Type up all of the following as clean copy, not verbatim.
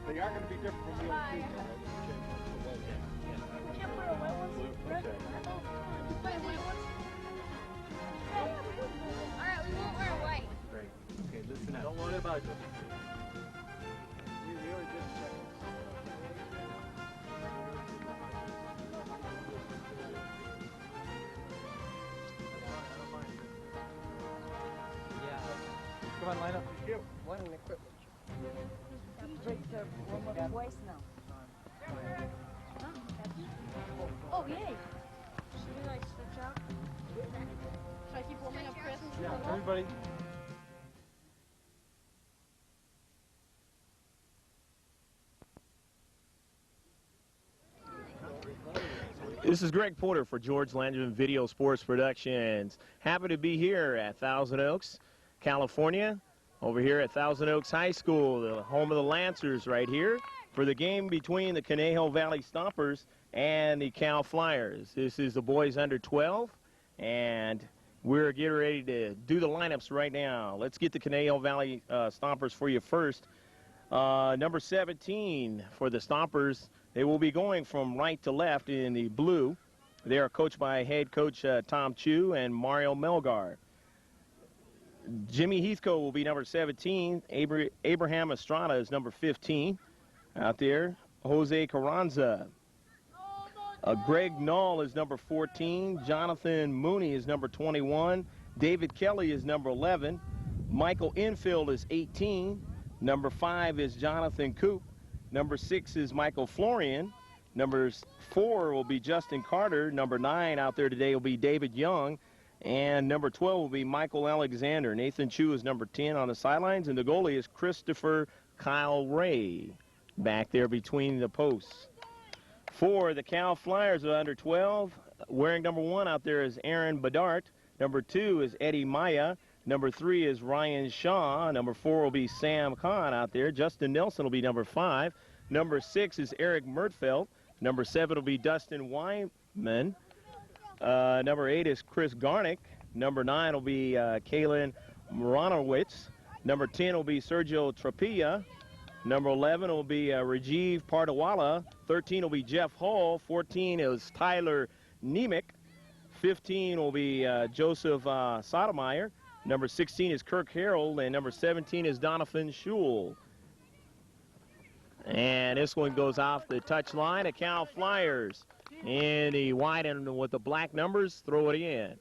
They are going to be different from the other teams. We can't wear white ones. Okay. Alright, we won't wear white. Great. Okay, listen up. Don't worry about it. We really did check. Come on, line up. One in equipment. Voice now. Oh, yay. Should we like switch out? Should I keep warming up Chris? Yeah, everybody. This is Greg Porter for George Langevin Video Sports Productions. Happy to be here at Thousand Oaks, California, over here at Thousand Oaks High School, the home of the Lancers right here, for the game between the Conejo Valley Stompers and the Cal Flyers. This is the boys under 12, and we're getting ready to do the lineups right now. Let's get the Conejo Valley Stompers for you first. Number 17 for the Stompers. They will be going from right to left in the blue. They are coached by head coach Tom Chu and Mario Melgar. Jimmy Heathcote will be number 17. Abraham Estrada is number 15 out there. Jose Carranza. Greg Null is number 14. Jonathan Mooney is number 21. David Kelly is number 11. Michael Infield is 18. Number 5 is Jonathan Coop. Number 6 is Michael Florian. Number 4 will be Justin Carter. Number 9 out there today will be David Young. And number 12 will be Michael Alexander. Nathan Chu is number 10 on the sidelines. And the goalie is Christopher Kyle Ray back there between the posts. For the Cal Flyers are under 12. Wearing number 1 out there is Aaron Bedart. Number 2 is Eddie Maya. Number 3 is Ryan Shaw. Number 4 will be Sam Kahn out there. Justin Nelson will be number 5. Number 6 is Eric Mertfeld. Number 7 will be Dustin Wyman. Number 8 is Chris Garnick. Number 9 will be Kalen Moranowitz. Number 10 will be Sergio Trapilla. Number 11 will be Rajiv Pardawala. 13 will be Jeff Hall. 14 is Tyler Nemec. 15 will be Joseph Sotomayor. Number 16 is Kirk Harold, and number 17 is Donovan Schul. And this one goes off the touch line at Cal Flyers. In the white and with the black numbers, throw it in.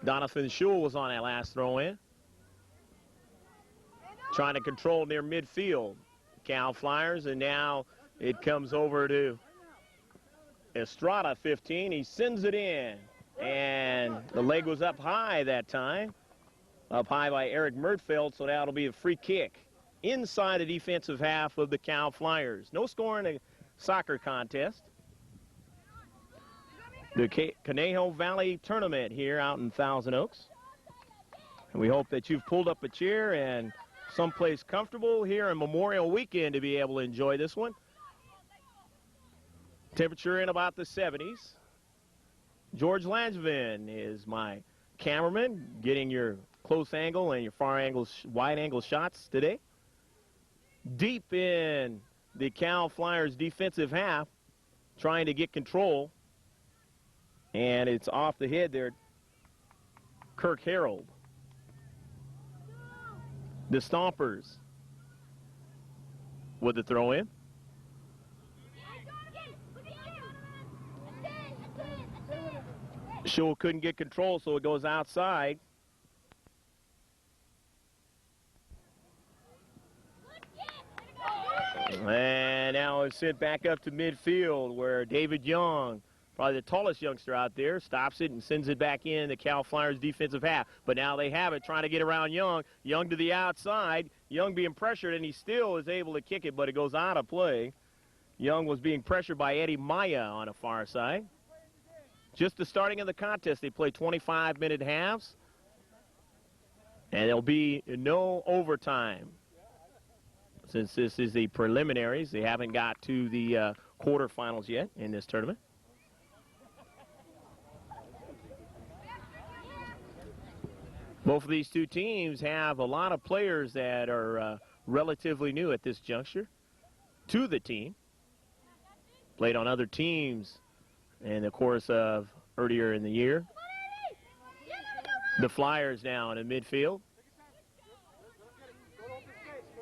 Donovan Schul was on that last throw in. Trying to control near midfield. Cal Flyers, and now it comes over to Estrada, 15. He sends it in. And the leg was up high that time. Up high by Eric Mertfeld, so that'll be a free kick inside the defensive half of the Cal Flyers. No score in a soccer contest. The Conejo Valley Tournament here out in Thousand Oaks. And we hope that you've pulled up a chair and someplace comfortable here on Memorial Weekend to be able to enjoy this one. Temperature in about the 70s. George Langevin is my cameraman, getting your close angle and your far angle, wide angle shots today. Deep in the Cal Flyers defensive half, trying to get control. And it's off the head there. Kirk Harold. The Stompers with the throw in. Schul couldn't get control, so it goes outside. And now it's sent back up to midfield where David Young, probably the tallest youngster out there, stops it and sends it back in the Cal Flyers defensive half. But now they have it, trying to get around Young. Young to the outside. Young being pressured, and he still is able to kick it, but it goes out of play. Young was being pressured by Eddie Maya on the far side. Just the starting of the contest, they play 25-minute halves, and there'll be no overtime. Since this is the preliminaries, they haven't got to the quarterfinals yet in this tournament. Both of these two teams have a lot of players that are relatively new at this juncture to the team. Played on other teams in the course of earlier in the year. The Flyers now in the midfield.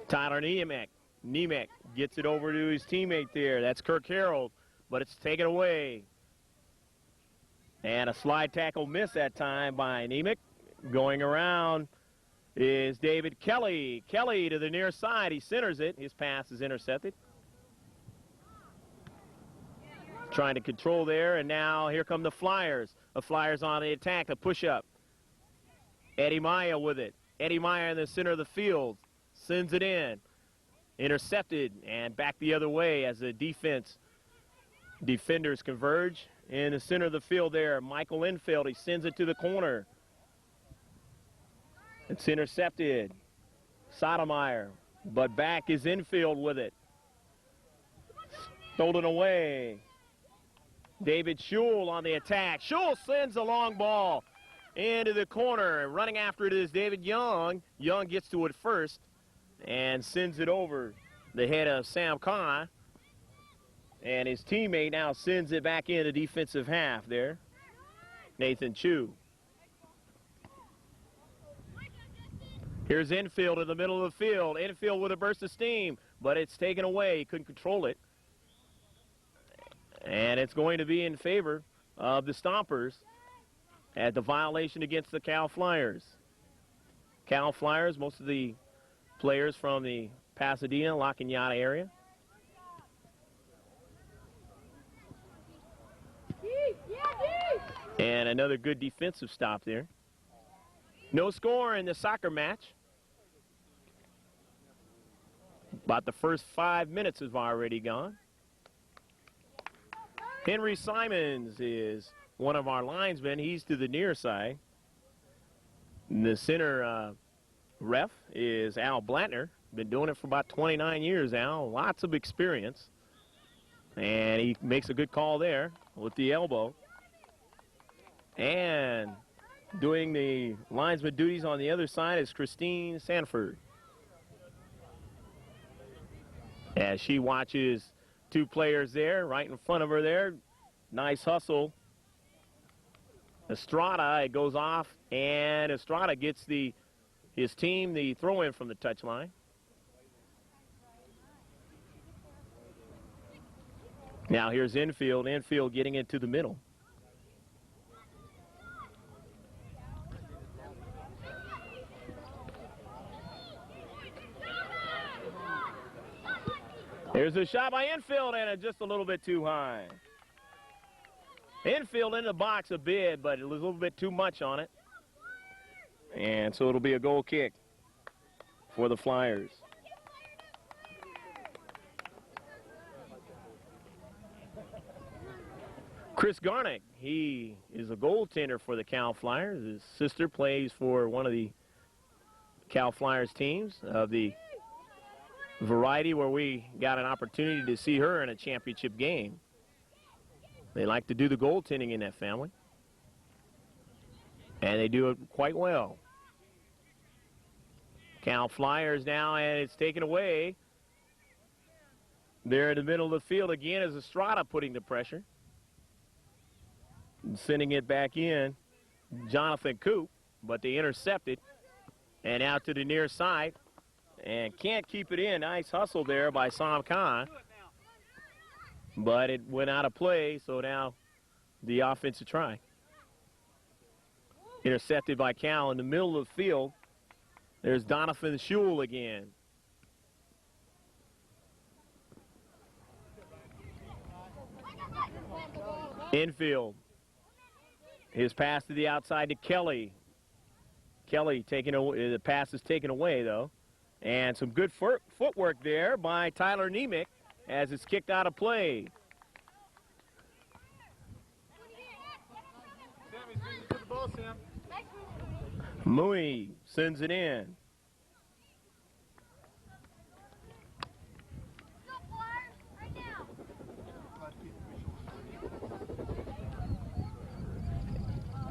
Tyler Niemek. Niemek gets it over to his teammate there. That's Kirk Harold, but it's taken away. And a slide tackle miss that time by Niemek. Going around is David Kelly. Kelly to the near side. He centers it. His pass is intercepted. Trying to control there, and now here come the Flyers. The Flyers on the attack, the push-up. Eddie Maya with it. Eddie Maya in the center of the field. Sends it in. Intercepted and back the other way as the defenders converge. In the center of the field there, Michael Enfield. He sends it to the corner. It's intercepted. Sotomayor, but back is Enfield with it. Stolen away. David Schul on the attack. Schul sends a long ball into the corner. Running after it is David Young. Young gets to it first and sends it over the head of Sam Khan. And his teammate now sends it back in the defensive half there. Nathan Chu. Here's Enfield in the middle of the field. Enfield with a burst of steam, but it's taken away. He couldn't control it. And it's going to be in favor of the Stompers at the violation against the Cal Flyers. Cal Flyers, most of the players from the Pasadena, La Cañada area. And another good defensive stop there. No score in the soccer match. About the first 5 minutes have already gone. Henry Simons is one of our linesmen. He's to the near side. And the center ref is Al Blattner. Been doing it for about 29 years, Al. Lots of experience. And he makes a good call there with the elbow. And doing the linesman duties on the other side is Christine Sanford. As she watches two players there, right in front of her there. Nice hustle. Estrada, it goes off, and Estrada gets his team the throw-in from the touchline. Now here's Enfield. Enfield getting into the middle. There's a shot by Enfield, and it's just a little bit too high. Enfield in the box a bit, but it was a little bit too much on it. And so it'll be a goal kick for the Flyers. Chris Garnick, he is a goaltender for the Cal Flyers. His sister plays for one of the Cal Flyers teams of the variety where we got an opportunity to see her in a championship game. They like to do the goaltending in that family. And they do it quite well. Cal Flyers now, and it's taken away. They're in the middle of the field again as Estrada putting the pressure. And sending it back in, Jonathan Coop, but they intercept it. And out to the near side. And can't keep it in. Nice hustle there by Sam Khan. But it went out of play, so now the offensive try. Intercepted by Cal in the middle of the field. There's Donovan Schul again. Infield. His pass to the outside to Kelly. Kelly taking away, the pass is taken away though. And some good footwork there by Tyler Niemek as it's kicked out of play. Mui sends it in.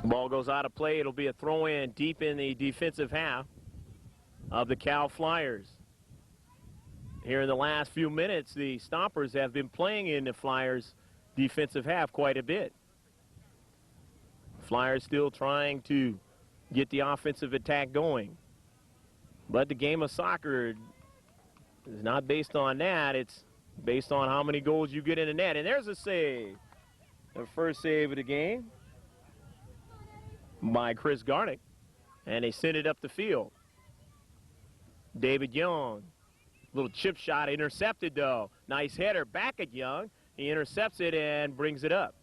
Ball goes out of play. It'll be a throw in deep in the defensive half of the Cal Flyers. here in the last few minutes, the Stompers have been playing in the Flyers' defensive half quite a bit. Flyers still trying to get the offensive attack going. But the game of soccer is not based on that. It's based on how many goals you get in the net. And there's a save. The first save of the game by Chris Garnick. And they send it up the field. David Young. Little chip shot intercepted, though. Nice header back at Young. He intercepts it and brings it up.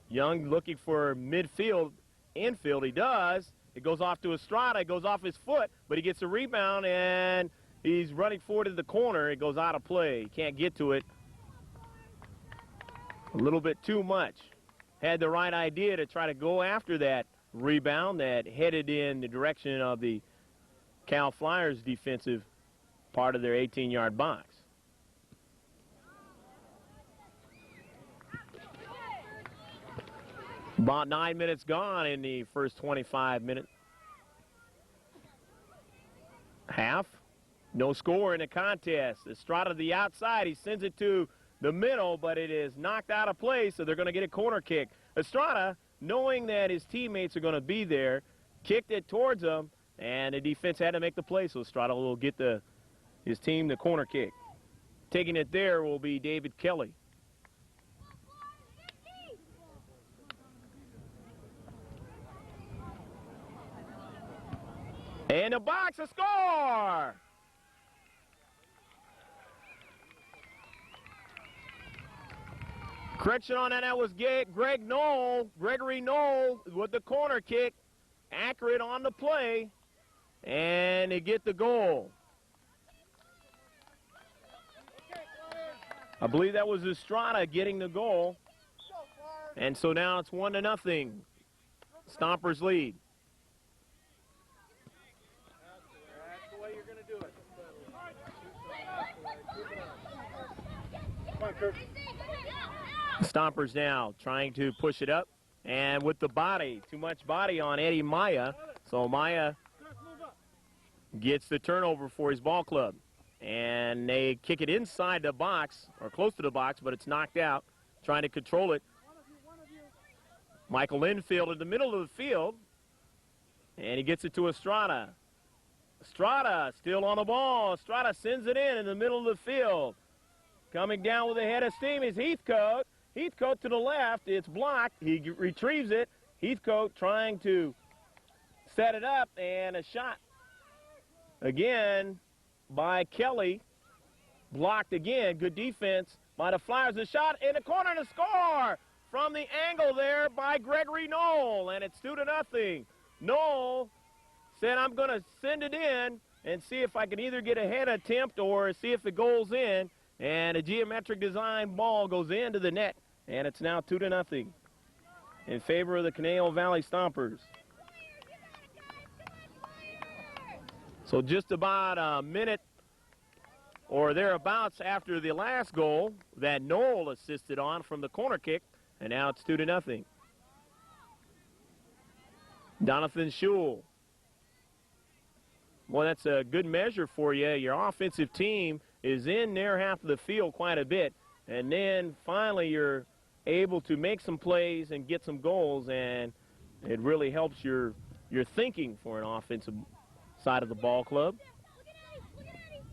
Young looking for midfield, infield. He does. It goes off to Estrada. It goes off his foot, but he gets a rebound, and he's running forward to the corner. It goes out of play. He can't get to it. A little bit too much. Had the right idea to try to go after that rebound that headed in the direction of the Cal Flyers defensive part of their 18-yard box. About 9 minutes gone in the first 25-minute half. No score in the contest. Estrada to the outside. He sends it to the middle, but it is knocked out of play, so they're going to get a corner kick. Estrada, knowing that his teammates are going to be there, kicked it towards him, and the defense had to make the play, so Estrada will get his team the corner kick. Taking it there will be David Kelly. And the box, a score! Correction on that was Gregory Knoll with the corner kick. Accurate on the play. And they get the goal. I believe that was Estrada getting the goal. And so now it's 1-0. Stompers lead. Stompers now trying to push it up, and with the body, too much body on Eddie Maya, so Maya gets the turnover for his ball club, and they kick it inside the box, or close to the box, but it's knocked out, trying to control it. Michael Linfield in the middle of the field, and he gets it to Estrada. Estrada still on the ball. Estrada sends it in the middle of the field. Coming down with a head of steam is Heathcote. Heathcote to the left. It's blocked. He retrieves it. Heathcote trying to set it up, and a shot again by Kelly. Blocked again. Good defense by the Flyers. A shot in the corner to score from the angle there by Gregory Knoll, and it's 2-0. Knoll said, I'm going to send it in and see if I can either get a head attempt or see if it goes in. And a geometric design ball goes into the net, and it's now 2-0 in favor of the Conejo Valley Stompers. So just about a minute or thereabouts after the last goal that Knoll assisted on from the corner kick, and now it's 2-0. Donathan Schul. Well, that's a good measure for you. Your offensive team is in their half of the field quite a bit, and then finally you're able to make some plays and get some goals, and it really helps your thinking for an offensive side of the ball club.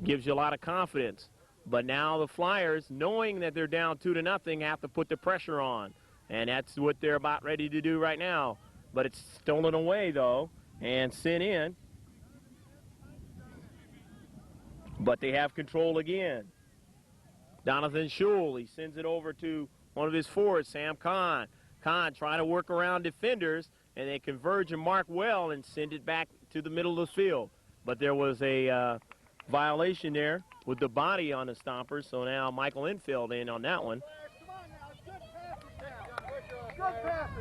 Gives you a lot of confidence. But now the Flyers, knowing that they're down 2-0, have to put the pressure on, and that's what they're about ready to do right now. But it's stolen away, though, and sent in. But they have control again. Donathan Schul, he sends it over to one of his forwards, Sam Kahn. Kahn trying to work around defenders, and they converge and mark well and send it back to the middle of the field. But there was a violation there with the body on the Stompers, so now Michael Infield in on that one.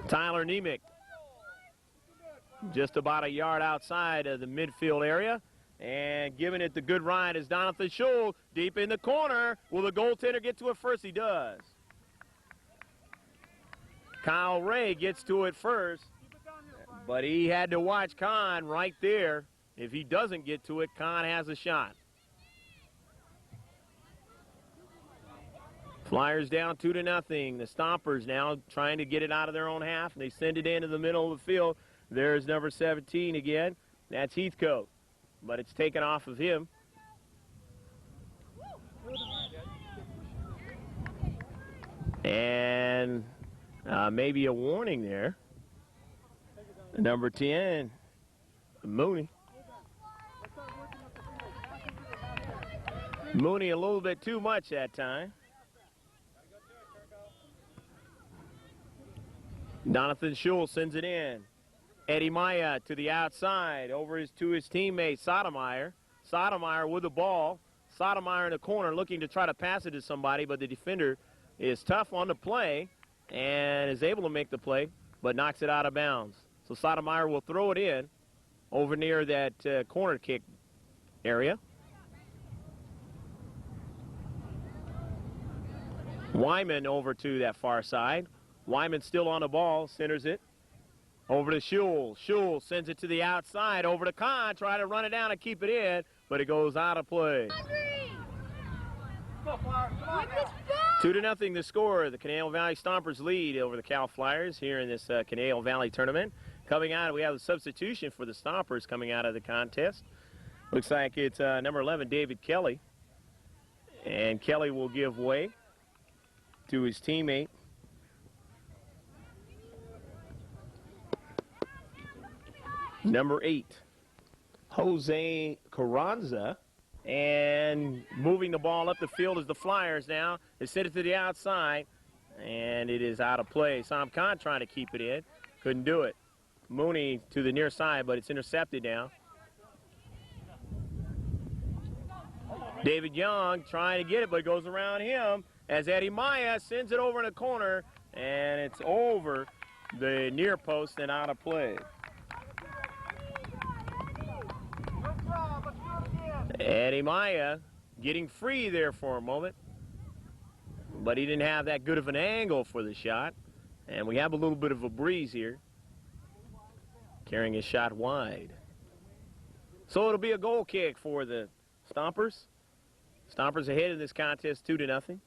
Tyler Nemec, just about a yard outside of the midfield area. And giving it the good ride is Donathan Schul deep in the corner. Will the goaltender get to it first? He does. Kyle Ray gets to it first, but he had to watch Kahn right there. If he doesn't get to it, Kahn has a shot. Flyers down 2-0. The Stompers now trying to get it out of their own half, and they send it into the middle of the field. There's number 17 again. That's Heathcote, but it's taken off of him. And maybe a warning there. Number 10, Mooney. Mooney a little bit too much that time. Jonathan Schul sends it in. Eddie Maya to the outside, over to his teammate Sotomayor. Sotomayor with the ball. Sotomayor in the corner looking to try to pass it to somebody, but the defender is tough on the play and is able to make the play, but knocks it out of bounds. So Sotomayor will throw it in over near that corner kick area. Wyman over to that far side. Wyman still on the ball, centers it. Over to Schul. Schul sends it to the outside, over to Kahn, try to run it down and keep it in, but it goes out of play. 2-0 the score. The Canal Valley Stompers lead over the Cal Flyers here in this Canal Valley tournament. Coming out, we have a substitution for the Stompers coming out of the contest. Looks like it's number 11, David Kelly. And Kelly will give way to his teammate. Number 8, Jose Carranza. And moving the ball up the field is the Flyers now. They send it to the outside, and it is out of play. Sam Khan trying to keep it in. Couldn't do it. Mooney to the near side, but it's intercepted now. David Young trying to get it, but it goes around him as Eddie Maya sends it over in the corner, and it's over the near post and out of play. Eddie Maya getting free there for a moment, but he didn't have that good of an angle for the shot, and we have a little bit of a breeze here, carrying his shot wide. So it'll be a goal kick for the Stompers. Stompers ahead in this contest 2-0.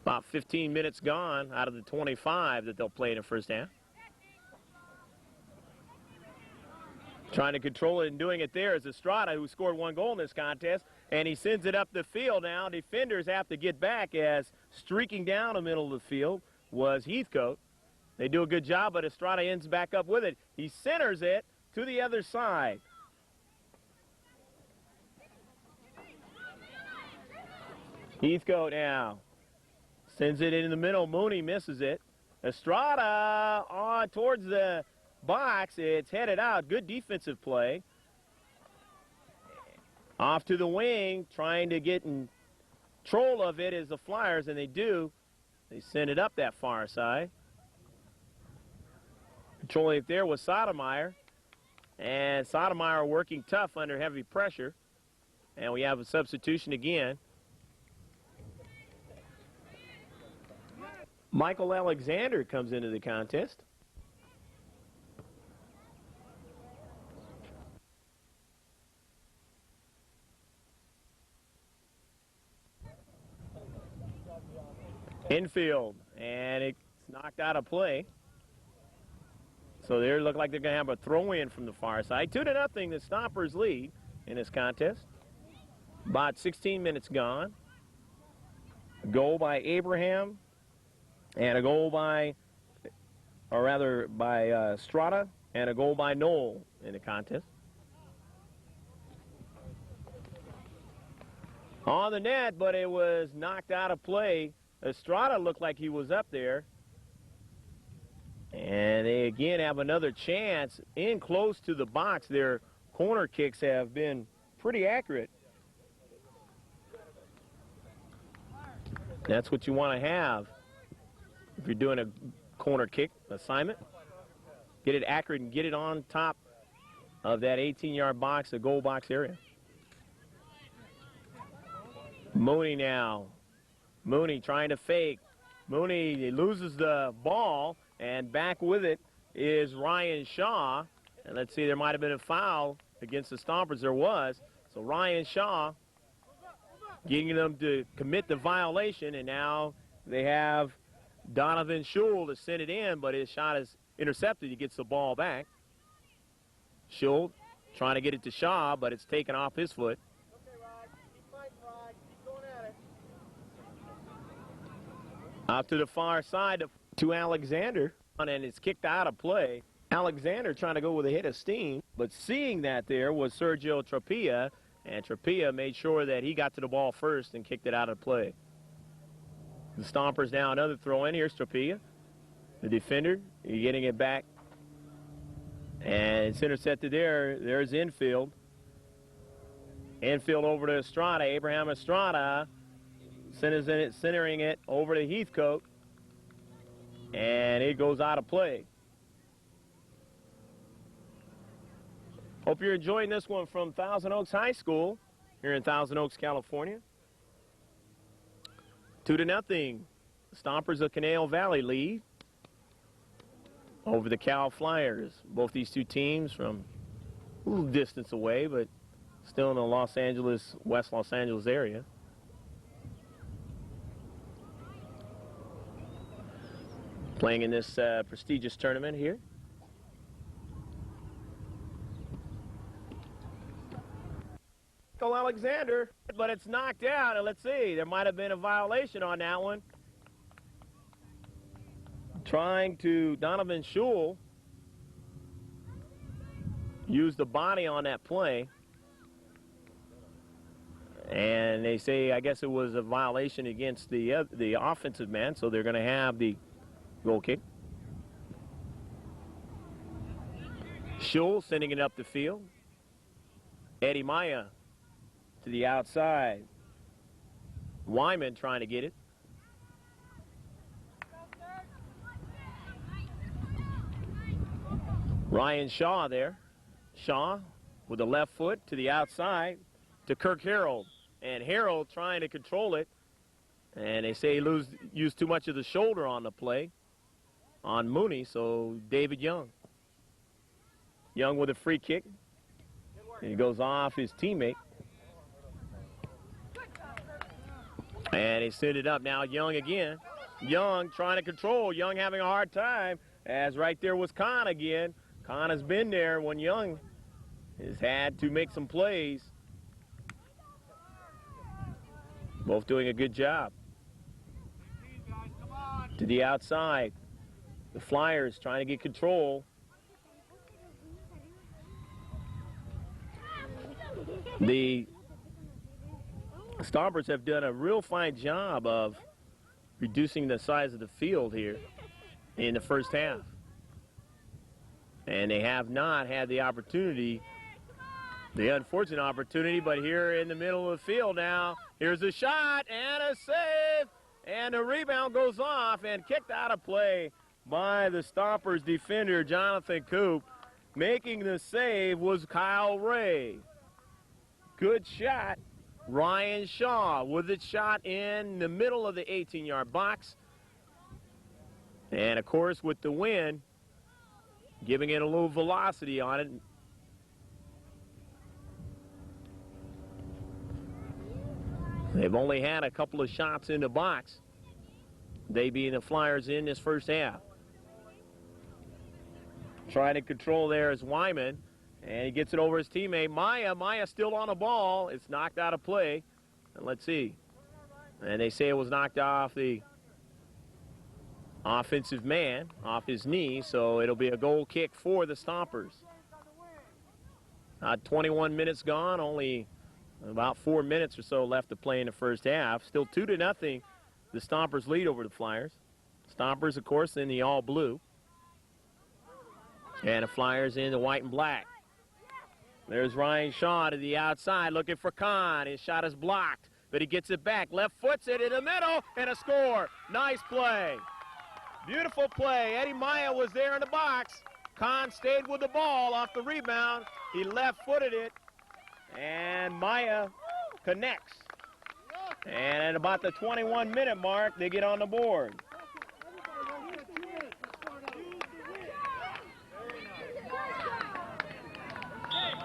About 15 minutes gone out of the 25 that they'll play in the first half. Trying to control it and doing it there is Estrada, who scored 1 goal in this contest, and he sends it up the field now. Defenders have to get back as streaking down the middle of the field was Heathcote. They do a good job, but Estrada ends back up with it. He centers it to the other side. Heathcote now sends it in the middle. Mooney misses it. Estrada on towards the box. It's headed out. Good defensive play. Off to the wing, trying to get in control of it is the Flyers, and they do. They send it up that far side. Controlling it there was Sotomayor. And Sotomayor working tough under heavy pressure. And we have a substitution again. Michael Alexander comes into the contest. Infield, and it's knocked out of play. So they look like they're going to have a throw-in from the far side. 2-0, the Stompers lead in this contest. About 16 minutes gone. A goal by Abraham, and a goal by, or rather by Strata, and a goal by Knoll in the contest. On the net, but it was knocked out of play. Estrada looked like he was up there. And they again have another chance in close to the box. Their corner kicks have been pretty accurate. That's what you want to have if you're doing a corner kick assignment. Get it accurate and get it on top of that 18-yard box, the goal box area. Mooney now. Mooney trying to fake. Mooney loses the ball, and back with it is Ryan Shaw. And let's see, there might have been a foul against the Stompers. There was. So Ryan Shaw getting them to commit the violation, and now they have Donovan Schul to send it in, but his shot is intercepted. He gets the ball back. Schul trying to get it to Shaw, but it's taken off his foot. Okay, Rod. Keep fighting, Rod. Keep going at it. Out to the far side to Alexander, and it's kicked out of play. Alexander trying to go with a hit of steam, but seeing that there was Sergio Trapia, and Trapia made sure that he got to the ball first and kicked it out of play. The Stompers now another throw in. Here's Trapia, the defender. He's getting it back, and it's intercepted there. There's infield. Infield over to Estrada. Abraham Estrada centering it over to Heathcote, and it goes out of play. Hope you're enjoying this one from Thousand Oaks High School here in Thousand Oaks, California. 2-0. Stompers of Canal Valley lead over the Cal Flyers. Both these two teams from a little distance away, but still in the Los Angeles, West Los Angeles area. Playing in this prestigious tournament here. Alexander, but it's knocked out, and let's see, there might have been a violation on that one. Trying to, Donovan Schul used the body on that play, and they say, I guess it was a violation against the offensive man, so they're going to have the goal kick. Schul sending it up the field. Eddie Maya to the outside. Wyman trying to get it. Ryan Shaw there. Shaw with the left foot to the outside to Kirk Harold. And Harold trying to control it. And they say he used too much of the shoulder on the play on Mooney, so David Young. Young with a free kick. And he goes off his teammate. And he sent it up now. Young again. Young trying to control. Young having a hard time. As right there was Kahn again. Kahn has been there when Young has had to make some plays. Both doing a good job. To the outside. The Flyers trying to get control. The Stompers have done a real fine job of reducing the size of the field here in the first half. And they have not had the opportunity, the unfortunate opportunity, but here in the middle of the field now, here's a shot and a save, and the rebound goes off and kicked out of play by the Stompers defender, Jonathan Coop. Making the save was Kyle Ray. Good shot. Ryan Shaw with it shot in the middle of the 18-yard box. And, of course, with the wind, giving it a little velocity on it. They've only had a couple of shots in the box, they being the Flyers in this first half. Trying to control there is Wyman. And he gets it over his teammate, Maya. Maya still on the ball. It's knocked out of play. And let's see. And they say it was knocked off the offensive man, off his knee. So it'll be a goal kick for the Stompers. 21 minutes gone. Only about 4 minutes or so left to play in the first half. Still 2-0. The Stompers lead over the Flyers. Stompers, of course, in the all blue. And the Flyers in the white and black. There's Ryan Shaw to the outside looking for Kahn. His shot is blocked, but he gets it back. Left foot's it in the middle and a score. Nice play. Beautiful play. Eddie Maya was there in the box. Kahn stayed with the ball off the rebound. He left-footed it, and Maya connects. And at about the 21-minute mark, they get on the board.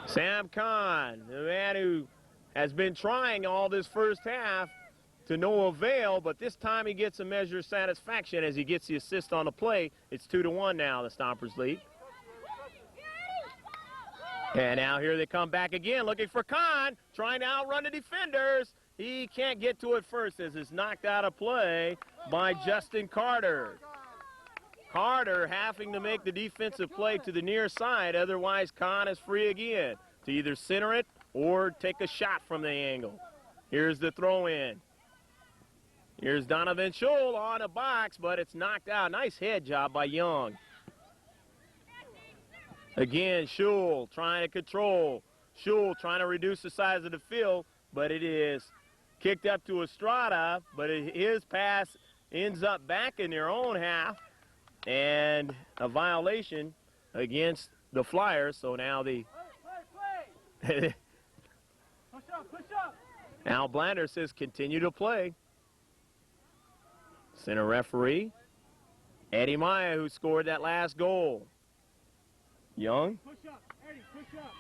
Sam Kahn, the man who has been trying all this first half to no avail, but this time he gets a measure of satisfaction as he gets the assist on the play. It's 2-1 now, the Stompers lead. And now here they come back again, looking for Kahn, trying to outrun the defenders. He can't get to it first as it's knocked out of play by Justin Carter. Carter having to make the defensive play to the near side, otherwise Kahn is free again to either center it or take a shot from the angle. Here's the throw in. Here's Donovan Scholl on a box, but it's knocked out. Nice head job by Young. Again, Scholl trying to control. Scholl trying to reduce the size of the field, but it is kicked up to Estrada, but his pass ends up back in their own half, and a violation against the Flyers. So now the Push up, push up. Al Blander says continue to play. Center referee, Eddie Maya, who scored that last goal. Young. Push up, Eddie, push up.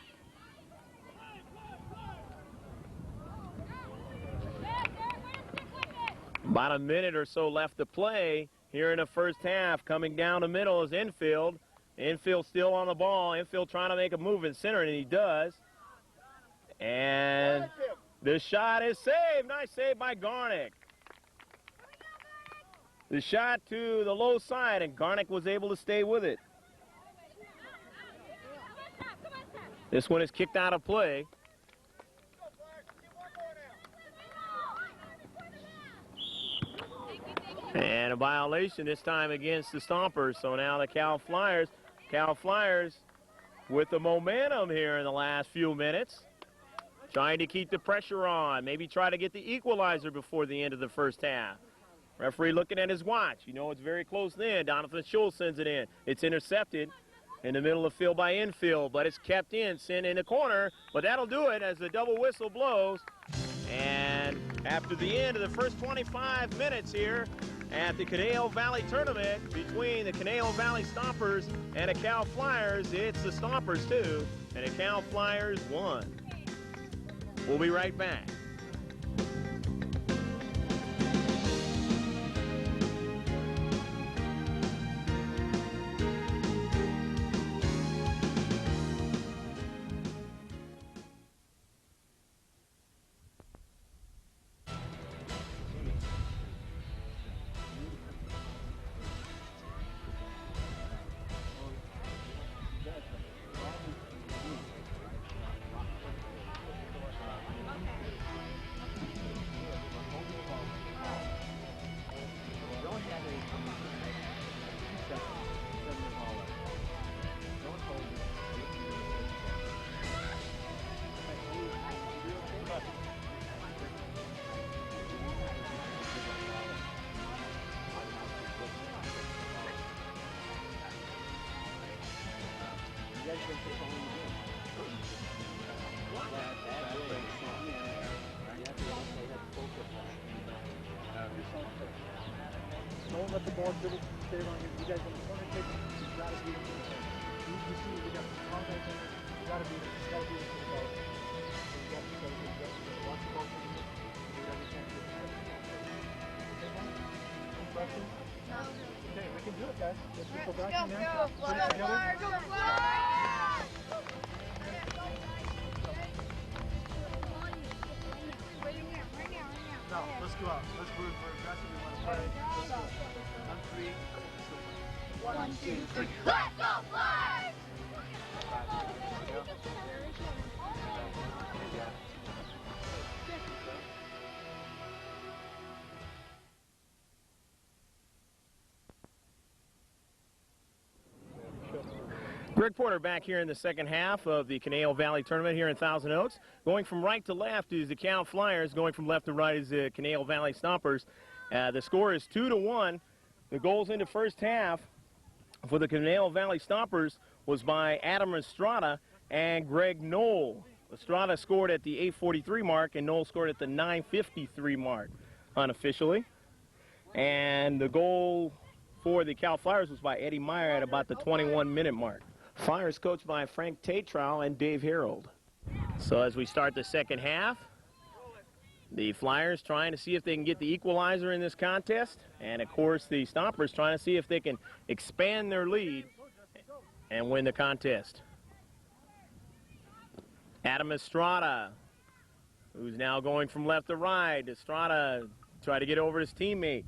About a minute or so left to play here in the first half. Coming down the middle is Infield. Infield still on the ball. Infield trying to make a move in center, and he does. And the shot is saved. Nice save by Garnick. The shot to the low side, and Garnick was able to stay with it. This one is kicked out of play. And a violation this time against the Stompers. So now the Cal Flyers with the momentum here in the last few minutes. Trying to keep the pressure on. Maybe try to get the equalizer before the end of the first half. Referee looking at his watch. You know it's very close then. Donovan Scholl sends it in. It's intercepted in the middle of the field by Infield, but it's kept in, sent in the corner. But that'll do it as the double whistle blows. And after the end of the first 25 minutes here at the Conejo Valley Tournament between the Conejo Valley Stompers and the Cal Flyers, it's the Stompers 2 and the Cal Flyers 1. We'll be right back. Don't let the ball dribble stay on you. You guys in the corner take it. You gotta beat it. You see, you got the contact in it. You gotta beat it. You gotta beat it to the ball. Watch the ball from you. Do whatever you can to get the pressure. Okay, we can do it, guys. Let's just go back in there. Put it together. No, let's go out. Let's move for aggressive. We want to play. Let's go. On 3. Let's go. 1, 2, 3. Let's go, Flyers! Greg Porter back here in the second half of the Conejo Valley Tournament here in Thousand Oaks. Going from right to left is the Cal Flyers. Going from left to right is the Conejo Valley Stompers. The score is 2-1. The goals in the first half for the Conejo Valley Stompers was by Adam Estrada and Greg Knoll. Estrada scored at the 8:43 mark and Knoll scored at the 9:53 mark unofficially. And the goal for the Cal Flyers was by Eddie Meyer at about the 21-minute mark. Flyers coached by Frank Tatrow and Dave Harold. So as we start the second half, The Flyers trying to see if they can get the equalizer in this contest. And, of course, the Stompers trying to see if they can expand their lead and win the contest. Adam Estrada, who's now going from left to right. Estrada try to get over his teammate.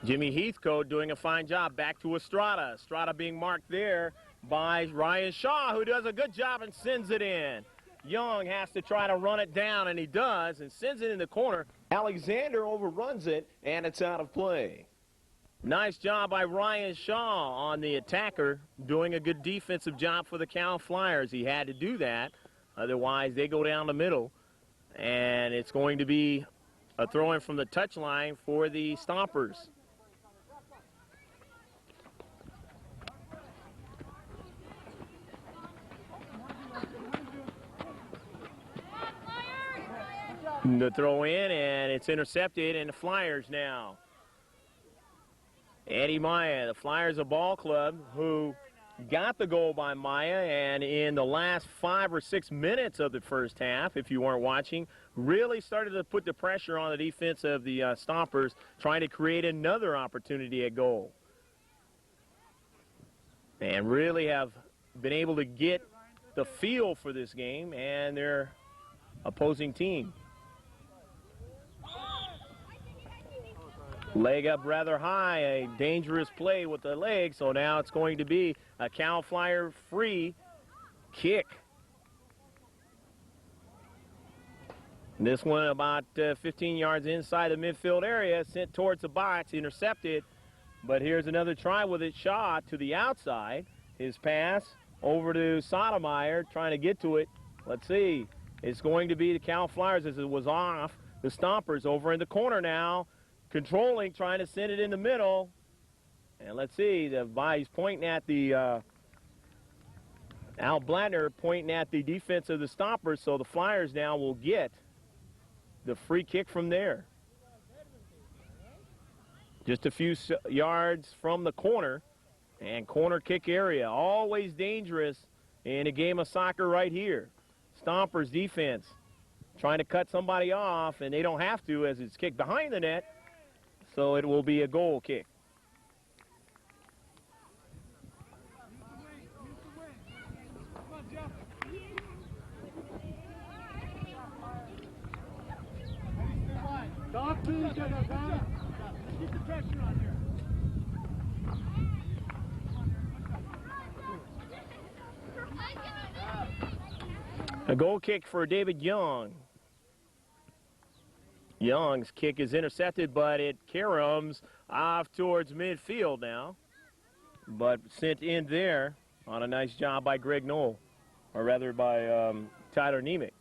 Jimmy Heathcote doing a fine job. Back to Estrada. Estrada being marked there by Ryan Shaw, who does a good job and sends it in. Young has to try to run it down, and he does, and sends it in the corner. Alexander overruns it, and it's out of play. Nice job by Ryan Shaw on the attacker, doing a good defensive job for the Cal Flyers. He had to do that. Otherwise, they go down the middle, and it's going to be a throw-in from the touchline for the Stompers. The throw in, and it's intercepted, and the Flyers now. Eddie Maya, the Flyers a ball club who got the goal by Maya, and in the last 5 or 6 minutes of the first half, if you weren't watching, really started to put the pressure on the defense of the Stompers, trying to create another opportunity at goal. And really have been able to get the feel for this game and their opposing team. Leg up rather high, a dangerous play with the leg, so now it's going to be a Cal Flyer free kick. This one about 15 yards inside the midfield area, sent towards the box, intercepted, but here's another try with it. Shaw to the outside. His pass over to Sotomayor, trying to get to it. Let's see. It's going to be the Cal Flyers as it was off. The Stompers over in the corner now. Controlling, trying to send it in the middle. And let's see, he's pointing at the, Al Blatner pointing at the defense of the Stompers, so the Flyers now will get the free kick from there. Just a few yards from the corner, and corner kick area. Always dangerous in a game of soccer right here. Stompers defense trying to cut somebody off, and they don't have to as it's kicked behind the net. So it will be a goal kick. Stop to each other, guys. Keep the pressure on here. A goal kick for David Young. Young's kick is intercepted, but it caroms off towards midfield now. But sent in there on a nice job by Greg Knoll, or rather by Tyler Nemec.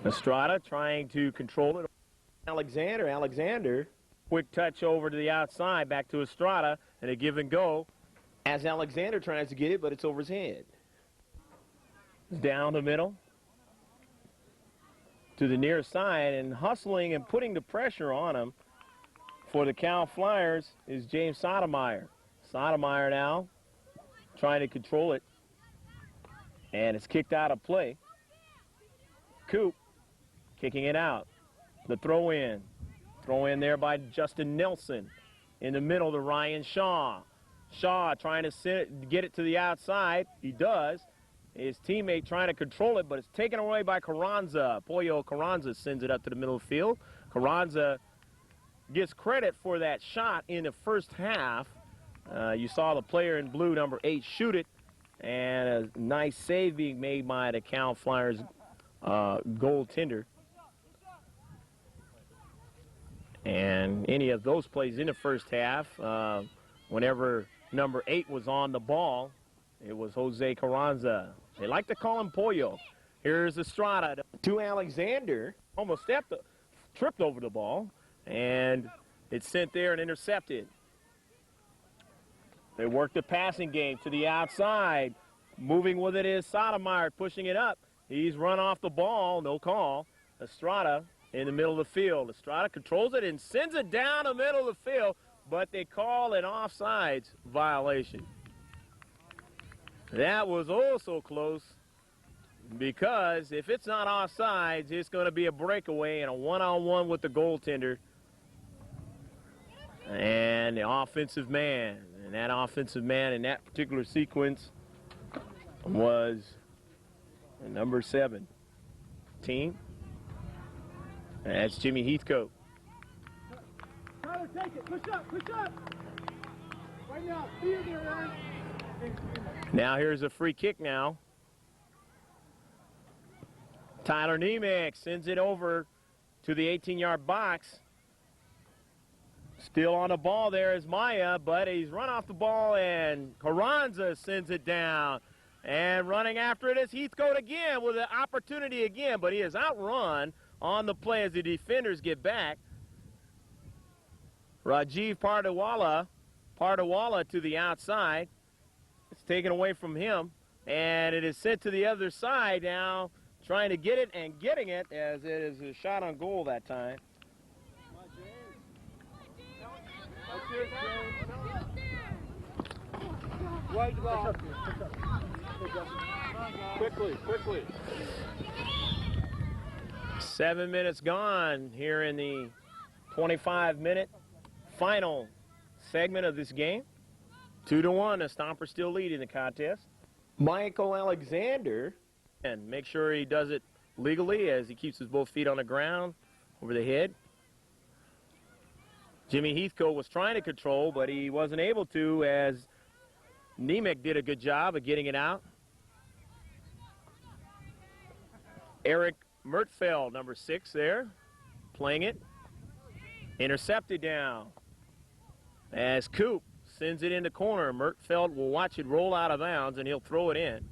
Estrada trying to control it. Alexander, quick touch over to the outside, back to Estrada, and a give and go as Alexander tries to get it, but it's over his head. Down the middle to the near side, and hustling and putting the pressure on him for the Cal Flyers is James Sotomayor. Sotomayor now trying to control it, and it's kicked out of play. Coop kicking it out. The throw in there by Justin Nelson in the middle to Ryan Shaw. Shaw trying to get it to the outside. He does. His teammate trying to control it, but it's taken away by Carranza. Pollo Carranza sends it up to the middle of the field. Carranza gets credit for that shot in the first half. You saw the player in blue, number 8, shoot it, and a nice save being made by the Cal Flyers goaltender. And any of those plays in the first half, whenever number 8 was on the ball, it was Jose Carranza. They like to call him Pollo. Here's Estrada to Alexander. Almost tripped over the ball, and it's sent there and intercepted. They work the passing game to the outside. Moving with it is Sotomayor, pushing it up. He's run off the ball, no call. Estrada in the middle of the field. Estrada controls it and sends it down the middle of the field, but they call an offsides violation. That was also close, because if it's not offsides, it's going to be a breakaway and a one-on-one with the goaltender and the offensive man. And that offensive man in that particular sequence was number 7 team. And that's Jimmy Heathcote. Tyler, take it. Push up, push up. Right now, be in there, Ryan. Now here's a free kick now. Tyler Nemec sends it over to the 18-yard box. Still on the ball there is Maya, but he's run off the ball, and Carranza sends it down. And running after it is Heathcote again with an opportunity again, but he is outrun on the play as the defenders get back. Rajiv Pardawala to the outside. It's taken away from him, and it is sent to the other side now, trying to get it and getting it, as it is a shot on goal that time. Right ball. Quickly, quickly. 7 minutes gone here in the 25-minute final segment of this game. 2-1, the Stompers still leading the contest. Michael Alexander, and make sure he does it legally as he keeps his both feet on the ground over the head. Jimmy Heathcote was trying to control, but he wasn't able to, as Nemec did a good job of getting it out. Eric Mertfeld, number 6 there, playing it. Intercepted down as Coop sends it in the corner. Mertfeld will watch it roll out of bounds, and he'll throw it in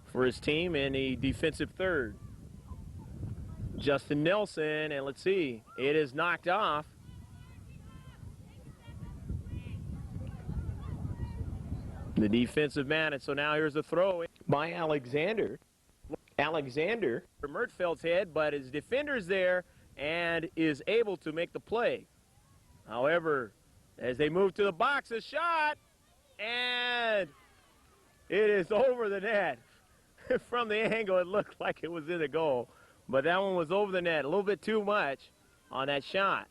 for his team in the defensive third. Justin Nelson, and let's see, it is knocked off. The defensive man, and so now here's a throw by Alexander. Alexander, Mertfeld's head, but his defender's there and is able to make the play. However, as they move to the box, a shot, and it is over the net. From the angle, it looked like it was in the goal, but that one was over the net, a little bit too much on that shot.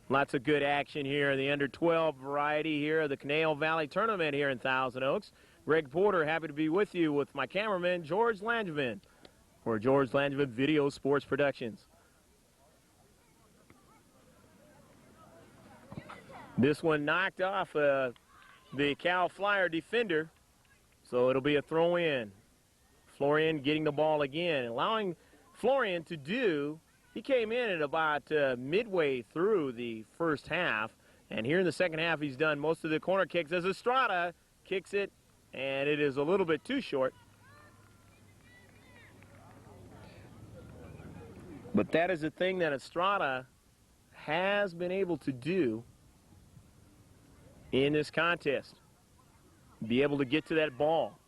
Lots of good action here in the under-12 variety here of the Canal Valley Tournament here in Thousand Oaks. Greg Porter, happy to be with you with my cameraman, George Langevin, for George Langevin Video Sports Productions. This one knocked off the Cal Flyer defender, so it'll be a throw-in. Florian getting the ball again, allowing Florian to do. He came in at about midway through the first half, and here in the second half he's done most of the corner kicks as Estrada kicks it, and it is a little bit too short. But that is the thing that Estrada has been able to do in this contest, be able to get to that ball.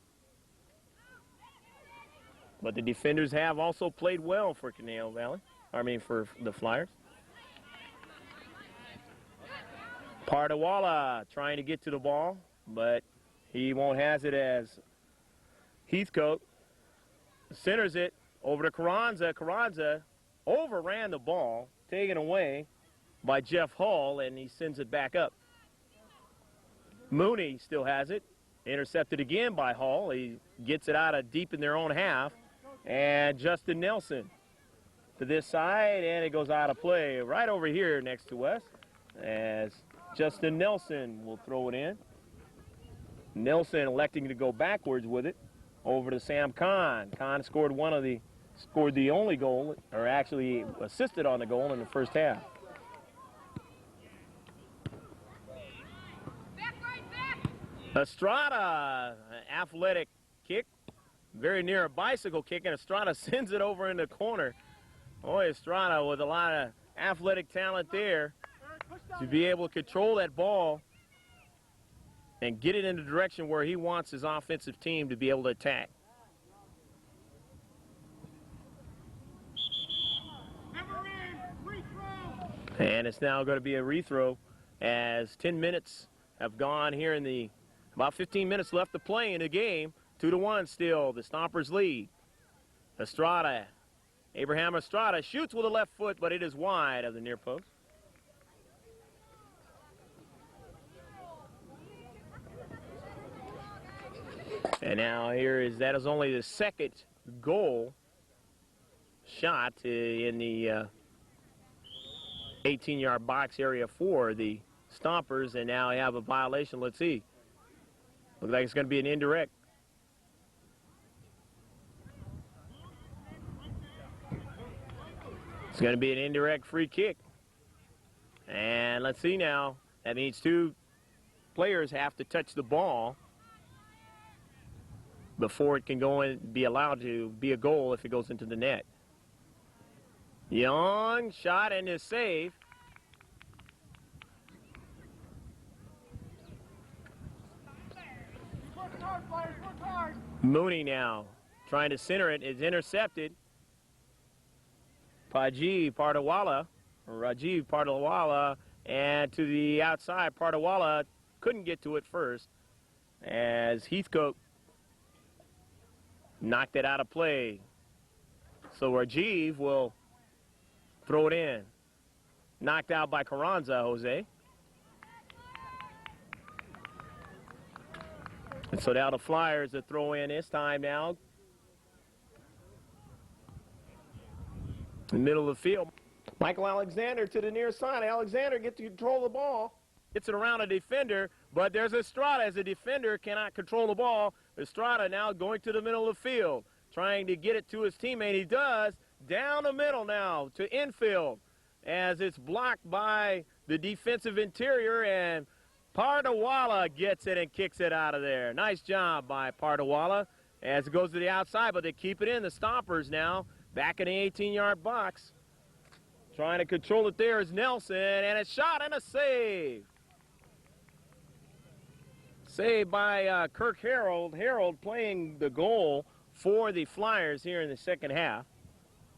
But the defenders have also played well for Canal Valley. For the Flyers. Pardawala trying to get to the ball, but he won't has it as Heathcote centers it over to Carranza. Carranza overran the ball, taken away by Jeff Hall, and he sends it back up. Mooney still has it, intercepted again by Hall. He gets it out of deep in their own half, and Justin Nelson to this side, and it goes out of play right over here next to us as Justin Nelson will throw it in. Nelson electing to go backwards with it over to Sam Kahn. Kahn scored the only goal, or actually assisted on the goal in the first half. Estrada, athletic kick, very near a bicycle kick, and Estrada sends it over in the corner. Boy, Estrada with a lot of athletic talent there to be able to control that ball and get it in the direction where he wants his offensive team to be able to attack. And it's now going to be a rethrow as 10 minutes have gone here in the About 15 minutes left to play in the game. 2-1 still, the Stompers lead. Estrada, Abraham Estrada shoots with a left foot, but it is wide of the near post. And now that is only the second goal shot in the 18-yard box area for the Stompers, and now they have a violation. Let's see. Looks like it's going to be an indirect. It's going to be an indirect free kick. And let's see now. That means two players have to touch the ball before it can go and be allowed to be a goal if it goes into the net. Young shot and is saved. Mooney now trying to center it, is intercepted. Rajiv Pardawala, and to the outside. Pardawala couldn't get to it first as Heathcote knocked it out of play. So Rajiv will throw it in. Knocked out by Carranza, Jose. And so now the Flyers that throw in this time now. In the middle of the field. Michael Alexander to the near side. Alexander gets to control the ball. Gets it around a defender, but there's Estrada as a defender cannot control the ball. Estrada now going to the middle of the field, trying to get it to his teammate. He does. Down the middle now to infield as it's blocked by the defensive interior, and Pardawala gets it and kicks it out of there. Nice job by Pardawala as it goes to the outside, but they keep it in. The Stompers now back in the 18-yard box. Trying to control it there is Nelson, and a shot and a save. Saved by Kirk Harold. Harold playing the goal for the Flyers here in the second half.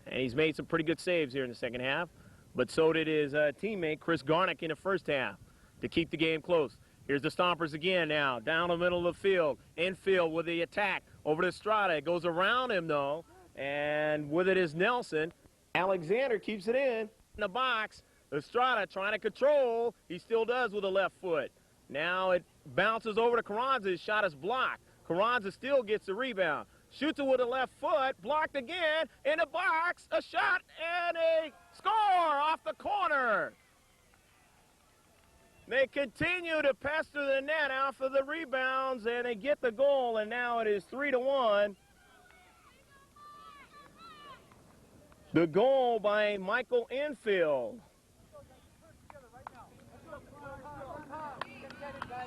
And he's made some pretty good saves here in the second half. But so did his teammate, Chris Garnick, in the first half to keep the game close. Here's the Stompers again now, down the middle of the field. Infield with the attack over to Estrada. It goes around him, though. And with it is Nelson. Alexander keeps it in the box. Estrada trying to control. He still does with a left foot. Now it bounces over to Carranza. His shot is blocked. Carranza still gets the rebound. Shoots it with a left foot. Blocked again. In the box. A shot and a score off the corner. They continue to pester the net out for the rebounds, and they get the goal, and now it is 3-1. The goal by Michael Enfield.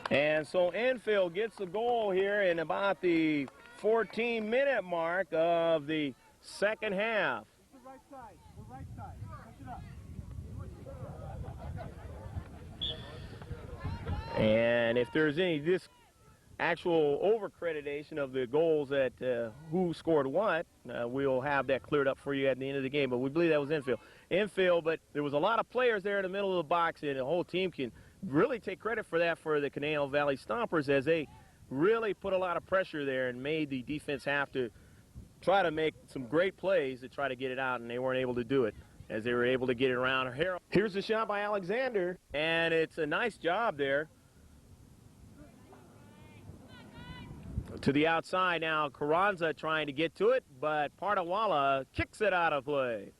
And so Enfield gets the goal here in about the 14-minute mark of the second half. The right side. The right side. Push it up. And if there's any actual over-accreditation of the goals that who scored what, we'll have that cleared up for you at the end of the game. But we believe that was infield. But there was a lot of players there in the middle of the box, and the whole team can really take credit for that for the Canal Valley Stompers, as they really put a lot of pressure there and made the defense have to try to make some great plays to try to get it out, and they weren't able to do it as they were able to get it around. Here's the shot by Alexander, and it's a nice job there. To the outside now, Carranza trying to get to it, but Pardawala kicks it out of play.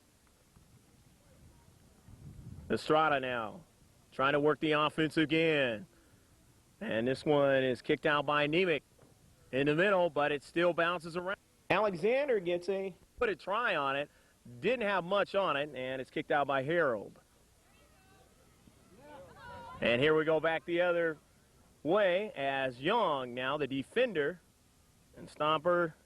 Estrada now trying to work the offense again. And this one is kicked out by Nemec in the middle, but it still bounces around. Alexander gets a try on it. Didn't have much on it, and it's kicked out by Harold. And here we go back the other way as Young, now the defender, and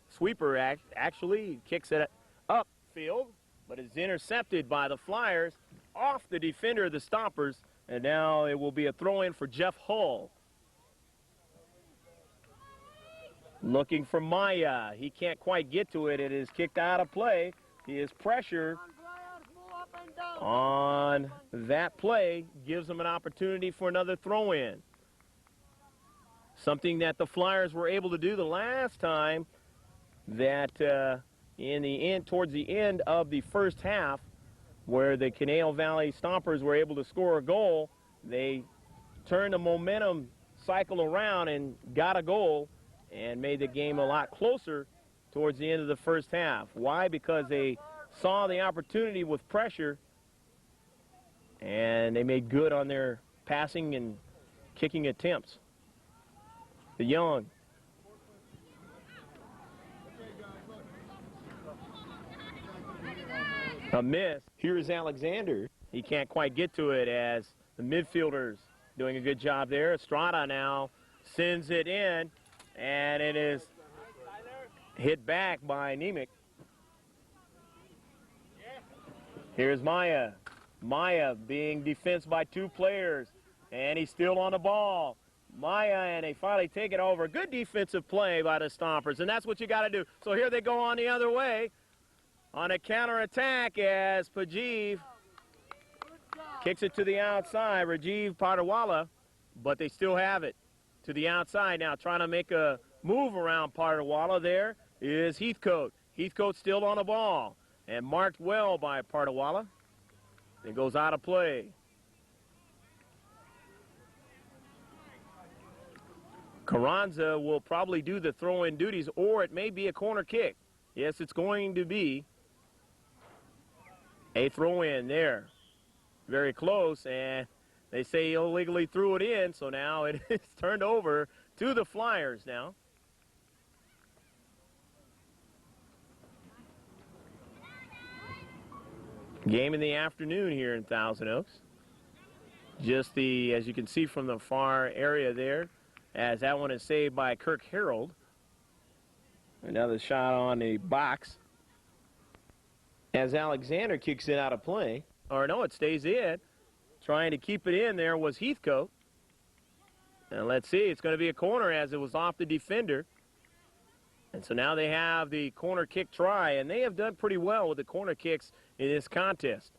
sweeper actually kicks it upfield, but is intercepted by the Flyers off the defender of the Stompers, and now it will be a throw-in for Jeff Hull. Looking for Maya. He can't quite get to it. It is kicked out of play. He is pressure on that play. Gives him an opportunity for another throw-in. Something that the Flyers were able to do the last time that in the end, towards the end of the first half, where the Canal Valley Stompers were able to score a goal, they turned the momentum cycle around and got a goal and made the game a lot closer towards the end of the first half. Why? Because they saw the opportunity with pressure, and they made good on their passing and kicking attempts. The Young. A miss. Here's Alexander. He can't quite get to it as the midfielders doing a good job there. Estrada now sends it in, and it is hit back by Nemec. Here's Maya. Maya being defensed by two players, and he's still on the ball. Maya, and they finally take it over. Good defensive play by the Stompers, and that's what you got to do. So here they go on the other way on a counterattack as Pajiv kicks it to the outside. Rajiv Parwala, but they still have it to the outside now, trying to make a move around Parwala. There is Heathcote. Heathcote still on the ball and marked well by Parwala. It goes out of play. Carranza will probably do the throw-in duties, or it may be a corner kick. Yes, it's going to be a throw-in there. Very close, and they say he illegally threw it in, so now it is turned over to the Flyers now. Game in the afternoon here in Thousand Oaks. Just the, as you can see from the far area there, as that one is saved by Kirk Harold. Another shot on the box. As Alexander kicks it out of play. Or no, it stays in. Trying to keep it in there was Heathcote. And let's see, it's going to be a corner as it was off the defender. And so now they have the corner kick try, and they have done pretty well with the corner kicks in this contest.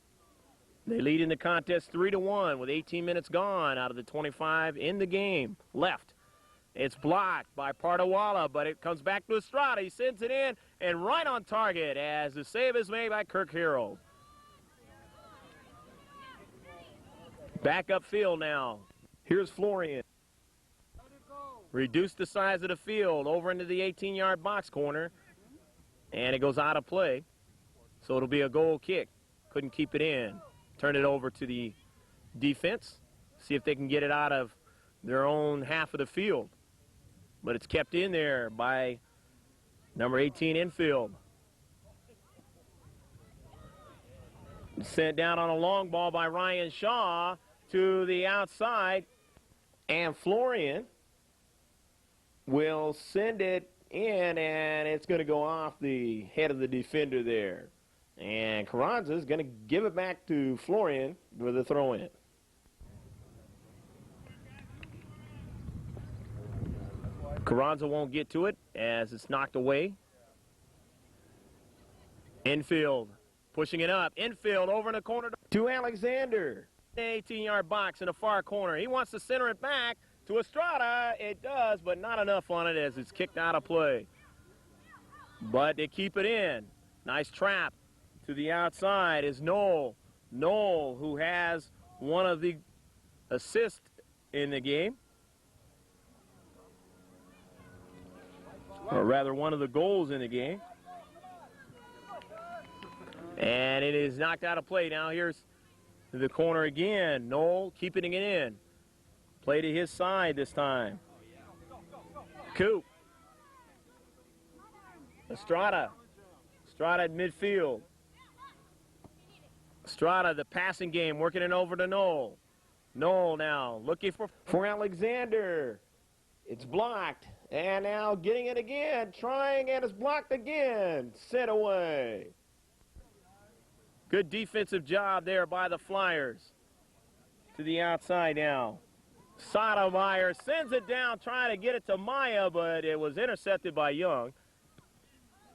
They lead in the contest 3-1 with 18 minutes gone out of the 25 in the game left. It's blocked by Parwala, but it comes back to Estrada. He sends it in and right on target as the save is made by Kirk Harold. Back upfield now. Here's Florian. Reduce the size of the field over into the 18-yard box corner, and it goes out of play. So it'll be a goal kick. Couldn't keep it in. Turn it over to the defense. See if they can get it out of their own half of the field. But it's kept in there by number 18 infield. Sent down on a long ball by Ryan Shaw to the outside. And Florian will send it in, and it's going to go off the head of the defender there. And Carranza is going to give it back to Florian with a throw-in. Carranza won't get to it as it's knocked away. Infield, pushing it up. Infield over in the corner to Alexander. 18-yard box in the far corner. He wants to center it back to Estrada. It does, but not enough on it as it's kicked out of play. But they keep it in. Nice trap to the outside is Knoll. Knoll, who has one of the assists in the game. Or rather, one of the goals in the game. And it is knocked out of play. Now here's the corner again. Knoll keeping it in. Play to his side this time. Coop. Estrada. Estrada at midfield. Estrada, the passing game, working it over to Knoll. Knoll now looking for Alexander. It's blocked. And now getting it again. Trying, and it's blocked again. Sent away. Good defensive job there by the Flyers. To the outside now. Sotomayor sends it down, trying to get it to Maya, but it was intercepted by Young.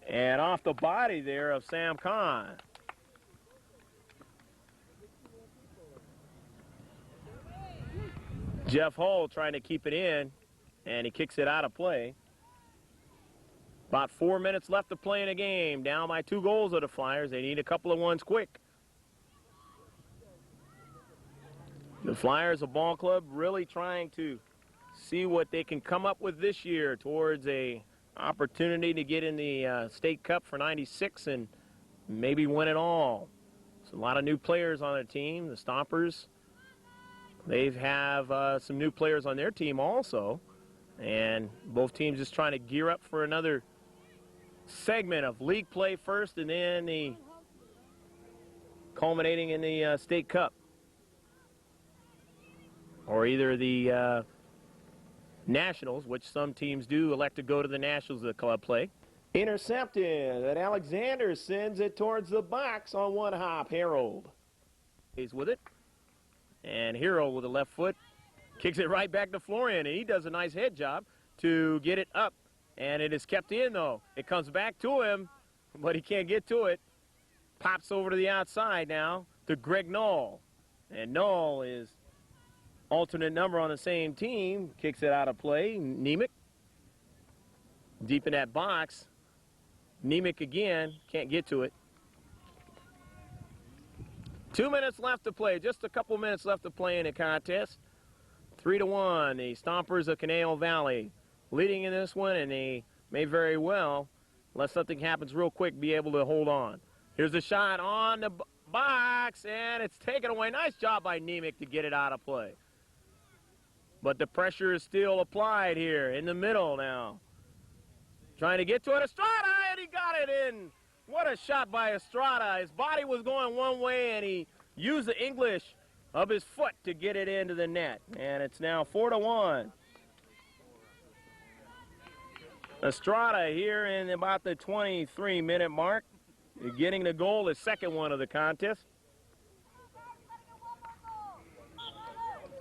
And off the body there of Sam Khan. Jeff Hull trying to keep it in. and he kicks it out of play. About 4 minutes left to play in a game. Down by 2 goals of the Flyers. They need a couple of ones quick. The Flyers, a ball club, really trying to see what they can come up with this year towards a opportunity to get in the State Cup for 96 and maybe win it all. So a lot of new players on the team. The Stompers, they have some new players on their team also. And both teams just trying to gear up for another segment of league play first and then the culminating in the State Cup. Or either the Nationals, which some teams do elect to go to the Nationals of the club play. Intercepted, and Alexander sends it towards the box on one hop. Harold he's with it, and Hero with the left foot kicks it right back to Florian, and he does a nice head job to get it up, and it is kept in though. It comes back to him, but he can't get to it. Pops over to the outside now to Greg Knoll, and Knoll is alternate number on the same team, kicks it out of play. Nemec deep in that box. Nemec again, can't get to it. 2 minutes left to play, just a couple minutes left to play in the contest. 3-1, the Stompers of Conejo Valley leading in this one, and they may very well, unless something happens real quick, be able to hold on. Here's a shot on the box, and it's taken away. Nice job by Nemec to get it out of play. But the pressure is still applied here in the middle now. Trying to get to it, Estrada, and he got it in. What a shot by Estrada. His body was going one way, and he used the English of his foot to get it into the net. And it's now 4-1. Estrada here in about the 23-minute mark, getting the goal, the second one of the contest.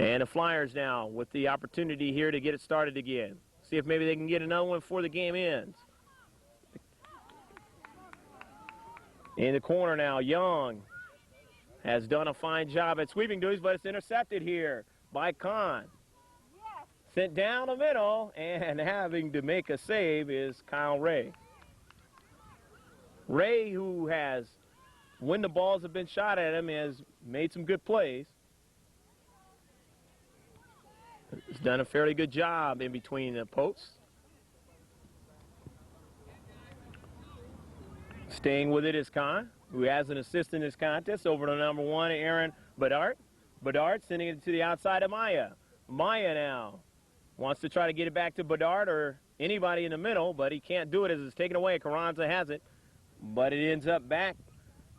And the Flyers now with the opportunity here to get it started again. See if maybe they can get another one before the game ends. In the corner now, Young has done a fine job at sweeping duties, but it's intercepted here by Kahn. Sent down the middle, and having to make a save is Kyle Ray. Ray, who has, when the balls have been shot at him, has made some good plays. He's done a fairly good job in between the posts. Staying with it is Kahn, who has an assist in this contest over to number 1, Aaron Bedard. Bedard sending it to the outside of Maya. Maya now wants to try to get it back to Bedard or anybody in the middle, but he can't do it as it's taken away. Carranza has it, but it ends up back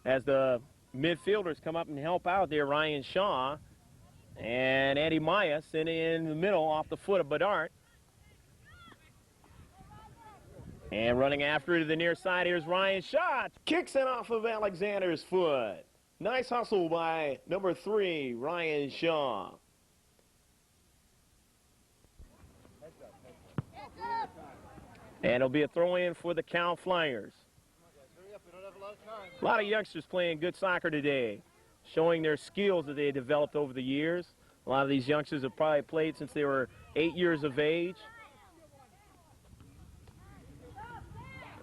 as the midfielders come up and help out there. Ryan Shaw and Andy Maya sending it in the middle off the foot of Bedard. And running after it to the near side, here's Ryan Shaw. Kicks it off of Alexander's foot. Nice hustle by number 3, Ryan Shaw. And it'll be a throw-in for the Cal Flyers. A lot of youngsters playing good soccer today, showing their skills that they developed over the years. A lot of these youngsters have probably played since they were 8 years of age.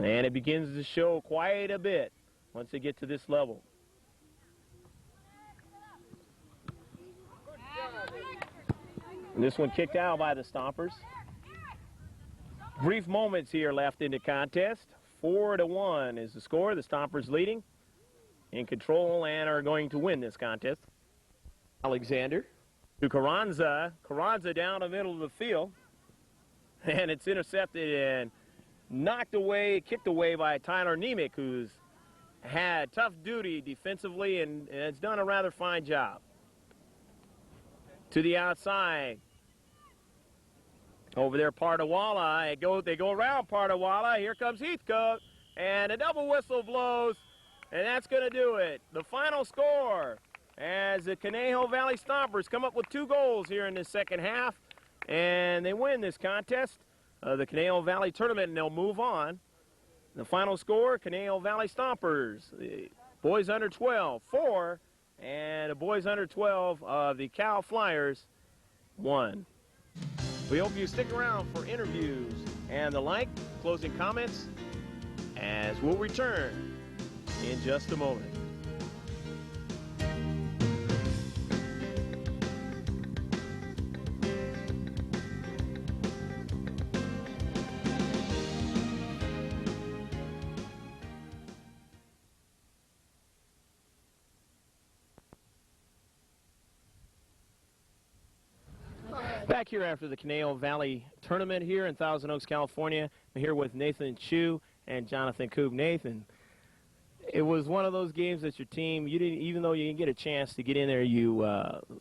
And it begins to show quite a bit once they get to this level. And this one kicked out by the Stompers. Brief moments here left in the contest. 4-1 is the score. The Stompers leading, in control, and are going to win this contest. Alexander to Carranza. Carranza down the middle of the field. And it's intercepted and knocked away, kicked away by Tyler Nemec, who's had tough duty defensively and has done a rather fine job. To the outside. Over there, Pardawala. They go around Pardawala. Here comes Heathcote. And a double whistle blows. And that's going to do it. The final score as the Conejo Valley Stompers come up with 2 goals here in the second half. And they win this contest, the Conejo Valley tournament, and they'll move on. The final score, Conejo Valley Stompers. The boys under 12, 4. And the boys under 12 of the Cal Flyers, 1. We hope you stick around for interviews and the like, closing comments, as we'll return in just a moment. Back here after the Canal Valley Tournament here in Thousand Oaks, California. I'm here with Nathan Chu and Jonathan Koob. Nathan, it was one of those games that your team, you didn't, even though you didn't get a chance to get in there, you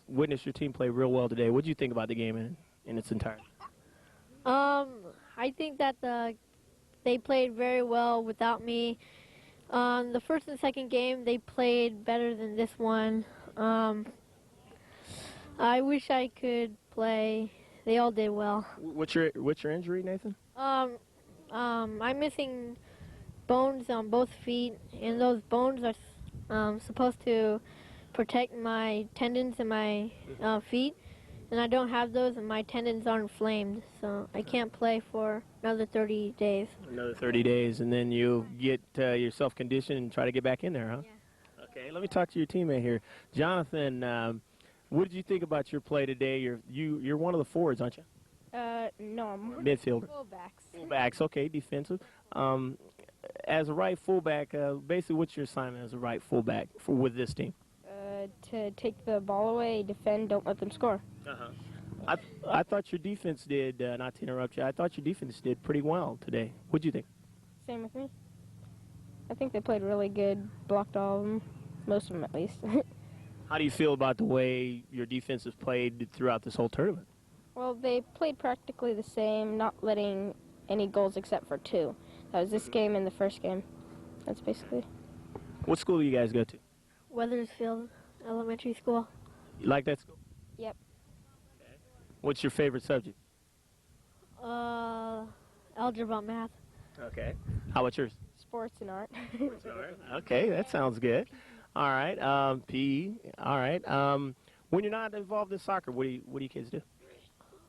witnessed your team play real well today. What did you think about the game in its entirety? I think that they played very well without me. The first and second game, they played better than this one. I wish I could play. They all did well. What's your injury, Nathan? I'm missing bones on both feet, and those bones are supposed to protect my tendons in my feet, and I don't have those, and my tendons are inflamed, so I can't play for another 30 days. Another 30 days, and then you get yourself conditioned and try to get back in there, huh? Yeah. Okay, let me talk to your teammate here. Jonathan, what did you think about your play today? You're one of the forwards, aren't you? No, I'm Midfielder. fullbacks. Fullbacks, okay, defensive. As a right fullback, basically what's your assignment as a right fullback with this team? To take the ball away, defend, don't let them score. Uh-huh. I thought your defense did, not to interrupt you, I thought your defense did pretty well today. What do you think? Same with me. I think they played really good, blocked all of them, most of them at least. How do you feel about the way your defense has played throughout this whole tournament? Well, they played practically the same, not letting any goals except for 2. That was this game and the first game. That's basically. What school do you guys go to? Weathersfield Elementary School. You like that school? Yep. Okay. What's your favorite subject? Algebra, math. Okay. How about yours? Sports and art. Okay, that sounds good. All right, PE. All right. When you're not involved in soccer, what do you kids do?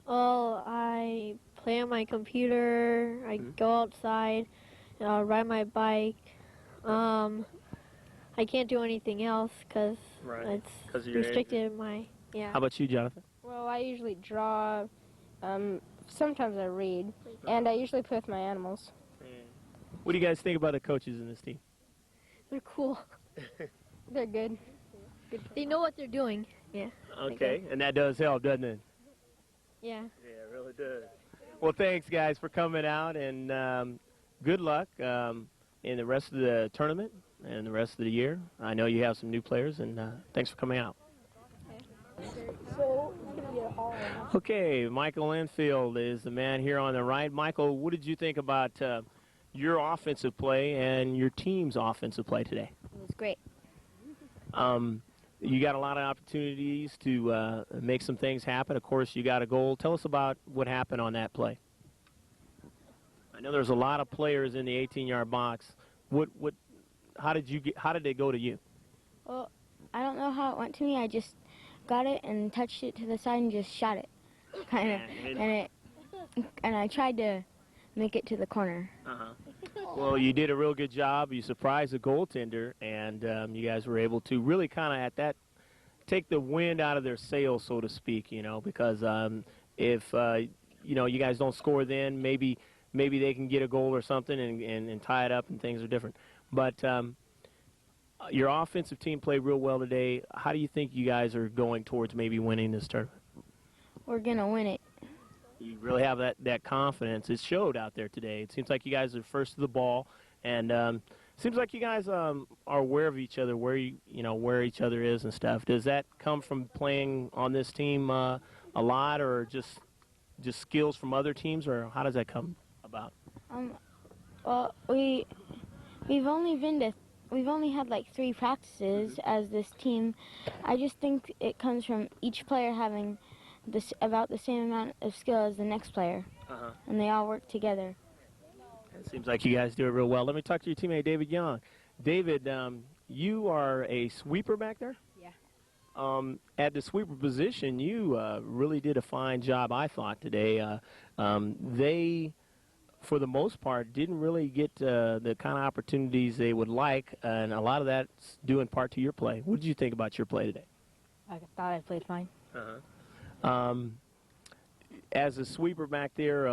Oh, I play on my computer. I go outside, ride my bike. I can't do anything else because it's restricted in my, yeah. How about you, Jonathan? Well, I usually draw. Sometimes I read, and I usually play with my animals. What do you guys think about the coaches in this team? They're cool. They're good. They know what they're doing. Yeah. Okay, and that does help, doesn't it? Yeah. Yeah, it really does. Well, thanks, guys, for coming out, and good luck in the rest of the tournament and the rest of the year. I know you have some new players, and thanks for coming out. Okay, Michael Enfield is the man here on the right. Michael, what did you think about your offensive play and your team's offensive play today? It was great. You got a lot of opportunities to make some things happen. Of course, you got a goal. Tell us about what happened on that play. I know there's a lot of players in the 18-yard box. How did they go to you? Well, I don't know how it went to me. I just got it and touched it to the side and just shot it, kind of, and I tried to make it to the corner. Well, you did a real good job. You surprised the goaltender, and you guys were able to really kind of take the wind out of their sails, so to speak. Because if you guys don't score, then maybe they can get a goal or something and tie it up, and things are different. But your offensive team played real well today. How do you think you guys are going towards maybe winning this tournament? We're gonna win it. You really have that confidence. It showed out there today. It seems like you guys are first to the ball, and it seems like you guys are aware of each other, where where each other is and stuff. Does that come from playing on this team a lot, or just skills from other teams, or how does that come about? Well, we've only had like 3 practices as this team. I just think it comes from each player having about the same amount of skill as the next player, and they all work together. It seems like you guys do it real well. Let me talk to your teammate, David Young. David, you are a sweeper back there? Yeah. at the sweeper position, you really did a fine job, I thought, today. They, for the most part, didn't really get the kind of opportunities they would like, and a lot of that's due in part to your play. What did you think about your play today? I thought I played fine. As a sweeper back there,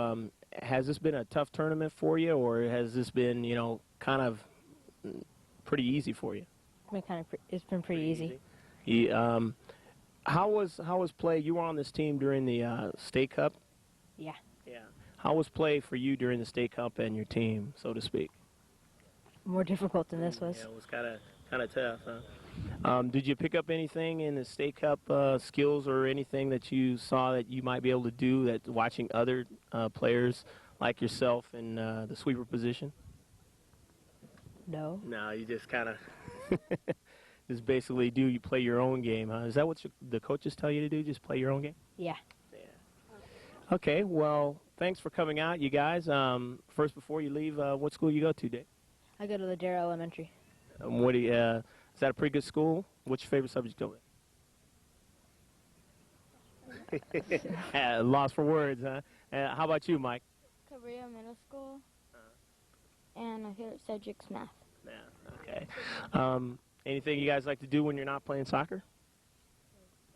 has this been a tough tournament for you, or has this been, kind of pretty easy for you? It's been pretty easy. How was play? You were on this team during the State Cup. Yeah. Yeah. How was play for you during the State Cup and your team, so to speak? More difficult than this was. Yeah, it was kind of tough, huh? Did you pick up anything in the State Cup skills or anything that you saw that you might be able to do that watching other players like yourself in the sweeper position? No. No, you just kind of just basically you play your own game, huh? Is that what the coaches tell you to do, just play your own game? Yeah. Okay, well, thanks for coming out, you guys. First, before you leave, what school you go to, Dave? I go to Ladera Elementary. What do you, is that a pretty good school? What's your favorite subject over there? Lost for words, huh? How about you, Mike? Korea Middle School. And my favorite subject's math. Yeah, okay. Anything you guys like to do when you're not playing soccer?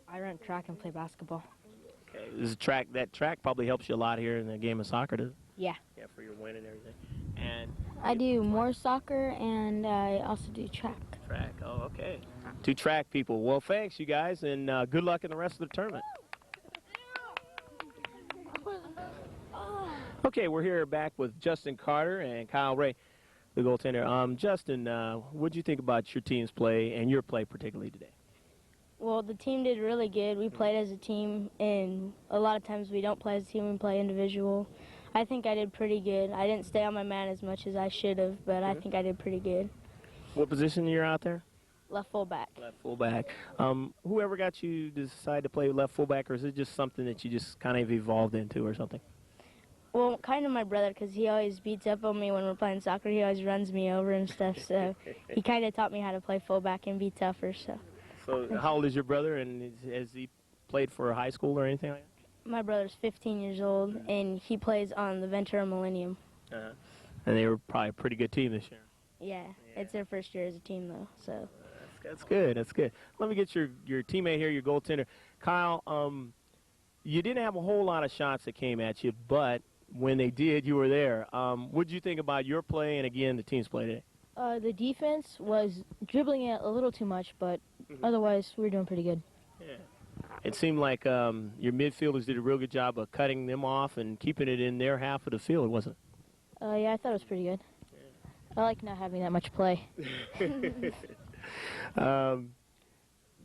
I run track and play basketball. Okay. That track probably helps you a lot here in the game of soccer, does it? Yeah. Yeah, for your win and everything. And I do more soccer, and I also do track. Track, oh, okay. 2 track people. Well, thanks, you guys, and good luck in the rest of the tournament. Okay, we're here back with Justin Carter and Kyle Ray, the goaltender. Justin, what did you think about your team's play and your play particularly today? Well, the team did really good. We played as a team, and a lot of times we don't play as a team, we play individual. I think I did pretty good. I didn't stay on my man as much as I should have, but I think I did pretty good. What position you're out there? Left fullback. Left fullback. Whoever got you to decide to play left fullback, or is it just something that you just kind of evolved into or something? Well, kind of my brother, because he always beats up on me when we're playing soccer. He always runs me over and stuff, so he kind of taught me how to play fullback and be tougher. So how old is your brother, and has he played for high school or anything like that? My brother's 15 years old, and he plays on the Ventura Millennium. And they were probably a pretty good team this year. Yeah, it's their first year as a team, though. So That's good. That's good. Let me get your teammate here, your goaltender. Kyle, you didn't have a whole lot of shots that came at you, but when they did, you were there. What did you think about your play and, again, the team's play today? The defense was dribbling it a little too much, but otherwise we were doing pretty good. Yeah. It seemed like your midfielders did a real good job of cutting them off and keeping it in their half of the field, wasn't it? Yeah, I thought it was pretty good. I like not having that much play.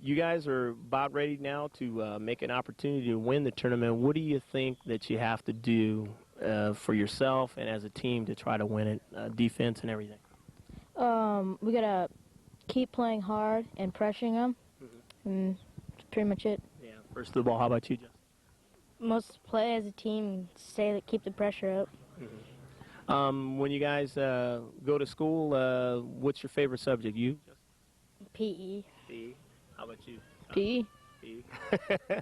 You guys are about ready now to make an opportunity to win the tournament. What do you think that you have to do for yourself and as a team to try to win it, defense and everything? We got to keep playing hard and pressuring them, and that's pretty much it. Yeah. First of all, how about you, Justin? most play as a team, keep the pressure up. When you guys go to school, what's your favorite subject? You? PE. PE. How about you? PE. PE.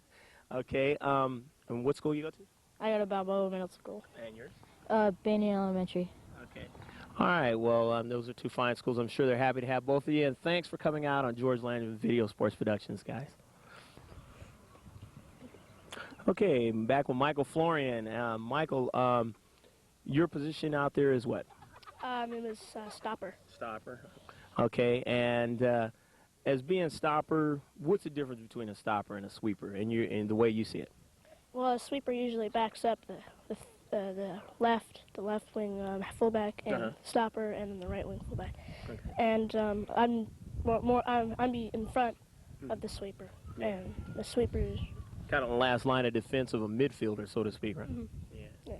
Okay. And what school you go to? I go to Balboa Middle School. And yours? Banyan Elementary. Okay. All right. Well, those are two fine schools. I'm sure they're happy to have both of you. And thanks for coming out on George Landry Video Sports Productions, guys. Okay, I'm back with Michael Florian. Michael, your position out there is what? It was stopper. Stopper. Okay, and as being stopper, what's the difference between a stopper and a sweeper in the way you see it? Well, a sweeper usually backs up the left wing fullback and stopper, and then the right wing fullback. Okay. And I'm in front of the sweeper, and the sweeper is kind of the last line of defense of a midfielder, so to speak, right? Mm-hmm. Yeah. Yes.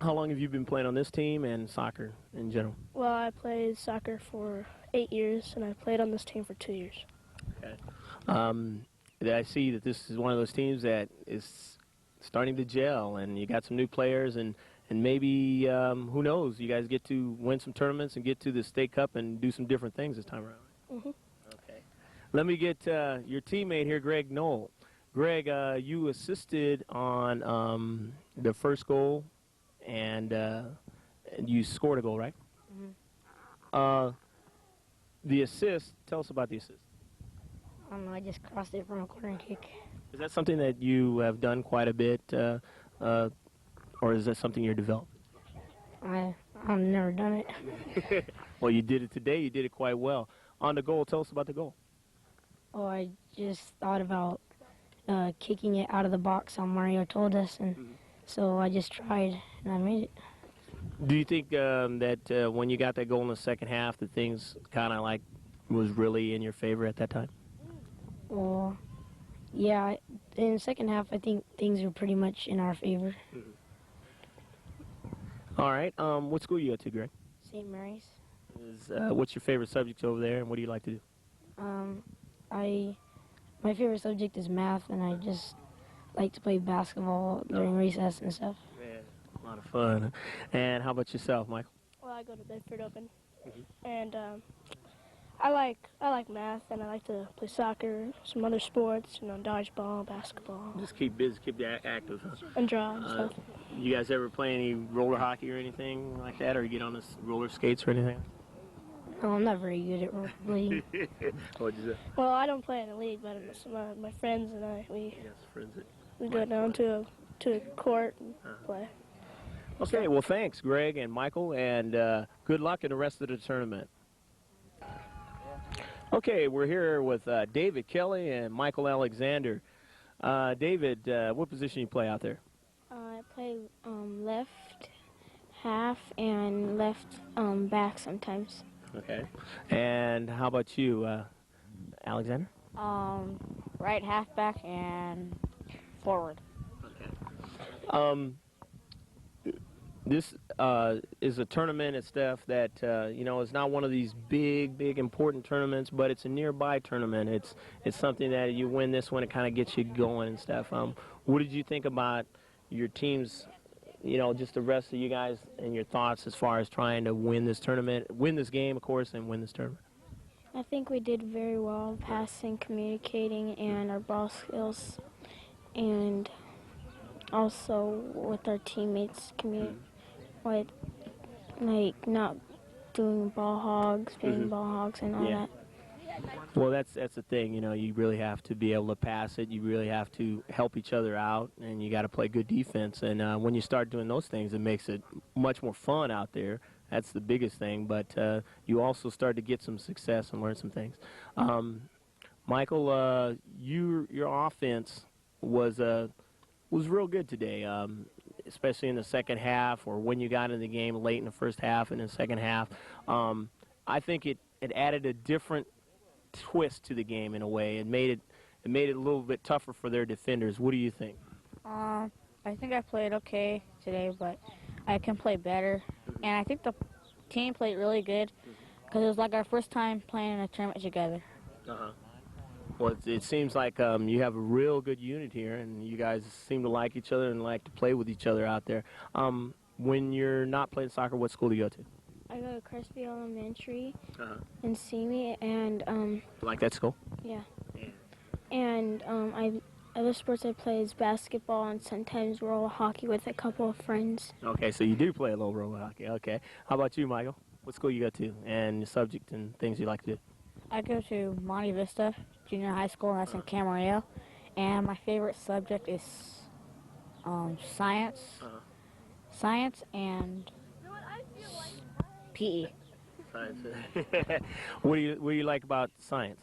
How long have you been playing on this team and soccer in general? Well, I played soccer for 8 years, and I played on this team for 2 years. Okay. I see that this is one of those teams that is starting to gel, and you got some new players, and maybe, who knows, you guys get to win some tournaments and get to the State Cup and do some different things this time around. Mm-hmm. Okay. Let me get your teammate here, Greg Knoll. Greg, you assisted on the first goal, and you scored a goal, right? Mm-hmm. The assist, tell us about the assist. I just crossed it from a corner kick. Is that something that you have done quite a bit, or is that something you're developing? I've never done it. Well, you did it today. You did it quite well. On the goal, tell us about the goal. Oh, I just thought about kicking it out of the box how Mario told us, and so I just tried, and I made it. Do you think that when you got that goal in the second half, that things kind of like was really in your favor at that time? Well, yeah, in the second half, I think things were pretty much in our favor. All right. What school you go to, Greg? St. Mary's. What's your favorite subject over there, and what do you like to do? My favorite subject is math, and I just like to play basketball during recess and stuff. Yeah, a lot of fun. And how about yourself, Michael? Well, I go to Bedford Open, and I like math, and I like to play soccer, some other sports, dodgeball, basketball, Just keep busy, keep active, huh? and draw and stuff. You guys ever play any roller hockey or anything like that, or you get on the roller skates or anything? No, I'm not very good at rollerblading. What'd you say? Well, I don't play in the league, but my friends and I, we go down to a court and play. Okay, well, thanks, Greg and Michael, and good luck in the rest of the tournament. Okay, we're here with David Kelly and Michael Alexander. David, what position you play out there? I play left half and left back sometimes. Okay. And how about you, Alexander? Right halfback and forward. Okay. This is a tournament and stuff that, is not one of these big, important tournaments, but it's a nearby tournament. It's something that you win this one, it kind of gets you going and stuff. What did you think about your team's, just the rest of you guys and your thoughts as far as trying to win this tournament, win this game, of course, and win this tournament? I think we did very well, passing, communicating, and our ball skills, and also with our teammates, with not doing ball hogs, being ball hogs, and all that. Well, that's the thing. You really have to be able to pass it. You really have to help each other out, and you got to play good defense. And when you start doing those things, it makes it much more fun out there. That's the biggest thing. But you also start to get some success and learn some things. Michael, your offense was real good today, especially in the second half, or when you got in the game late in the first half and in the second half. I think it added a different twist to the game in a way. It made it a little bit tougher for their defenders. What do you think? I think I played okay today, but I can play better. And I think the team played really good because it was like our first time playing in a tournament together. Well, it seems like you have a real good unit here, and you guys seem to like each other and like to play with each other out there. When you're not playing soccer, what school do you go to? I go to Crestview Elementary in Simi, and You like that school? yeah. And other sports I play is basketball and sometimes roller hockey with a couple of friends. Okay, so you do play a little roller hockey. Okay. How about you, Michael? What school you go to, and the subject and things you like to do? I go to Monte Vista Junior High School, and that's in Camarillo. And my favorite subject is science. Science and PE. Science. What do you like about science?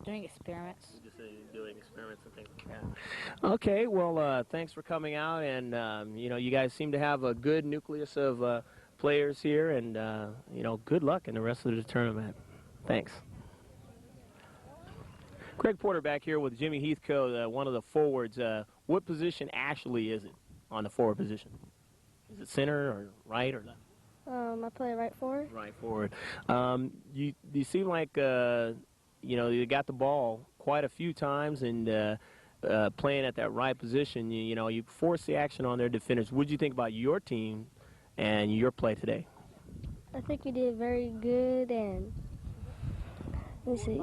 Doing experiments. Just doing experiments and things like that. Okay, well, thanks for coming out, and you guys seem to have a good nucleus of players here, and good luck in the rest of the tournament. Thanks. Craig Porter back here with Jimmy Heathcote, one of the forwards. What position actually is it on the forward position? Is it center or right or left? I play right forward. Right forward. You seem like you got the ball quite a few times, and playing at that right position, you force the action on their defenders. What did you think about your team and your play today? I think we did very good, and Let me see.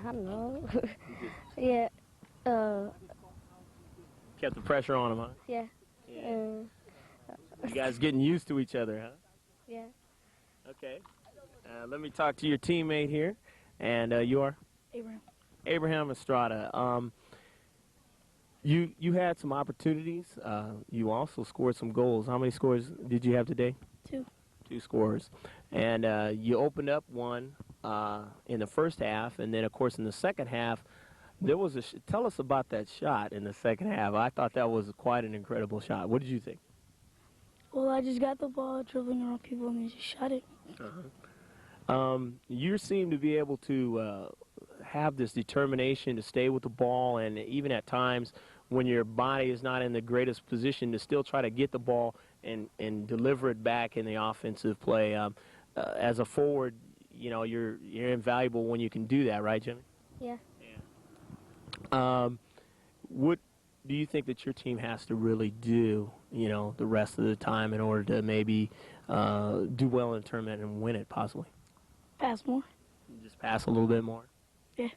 I don't know. Yeah. Kept the pressure on him, huh? Yeah. You guys getting used to each other, huh? Yeah. Okay. Let me talk to your teammate here. And you are? Abraham. Abraham Estrada. You had some opportunities. You also scored some goals. How many scores did you have today? 2. 2 scores. And you opened up one in the first half, and then, of course, in the second half, there was a tell us about that shot in the second half. I thought that was quite an incredible shot. What did you think? Well, I just got the ball dribbling around people and then just shot it. You seem to be able to have this determination to stay with the ball, and even at times when your body is not in the greatest position to still try to get the ball and deliver it back in the offensive play. As a forward, you know, you're invaluable when you can do that, right, Jimmy? Yeah. What do you think that your team has to really do, you know, the rest of the time in order to maybe do well in the tournament and win it, possibly? Pass more. Just pass a little bit more? Yeah.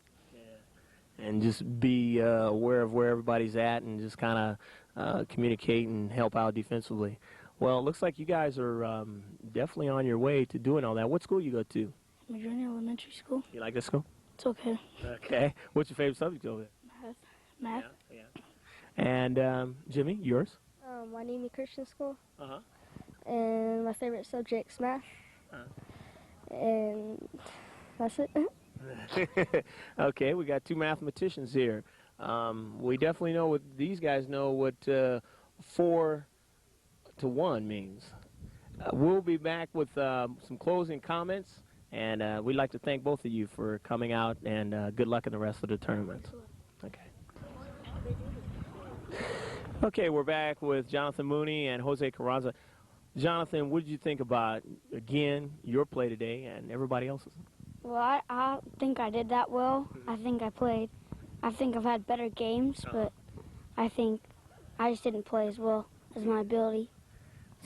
And just be aware of where everybody's at and just kind of communicate and help out defensively. Well, it looks like you guys are definitely on your way to doing all that. What school you go to? Majority Elementary School. You like this school? It's okay. Okay. What's your favorite subject over there? Math. Yeah. And Jimmy, yours? Wanini Christian School. Uh-huh. And my favorite subject's math. And that's it. Okay, we got 2 mathematicians here. We definitely know what these guys know what 4 to 1 means. We'll be back with some closing comments, and we'd like to thank both of you for coming out, and good luck in the rest of the tournament. Okay. Okay, we're back with Jonathan Mooney and Jose Carranza. Jonathan, what did you think about, again, your play today and everybody else's? Well, I think I did that well. I think I've had better games, but I think I just didn't play as well as my ability.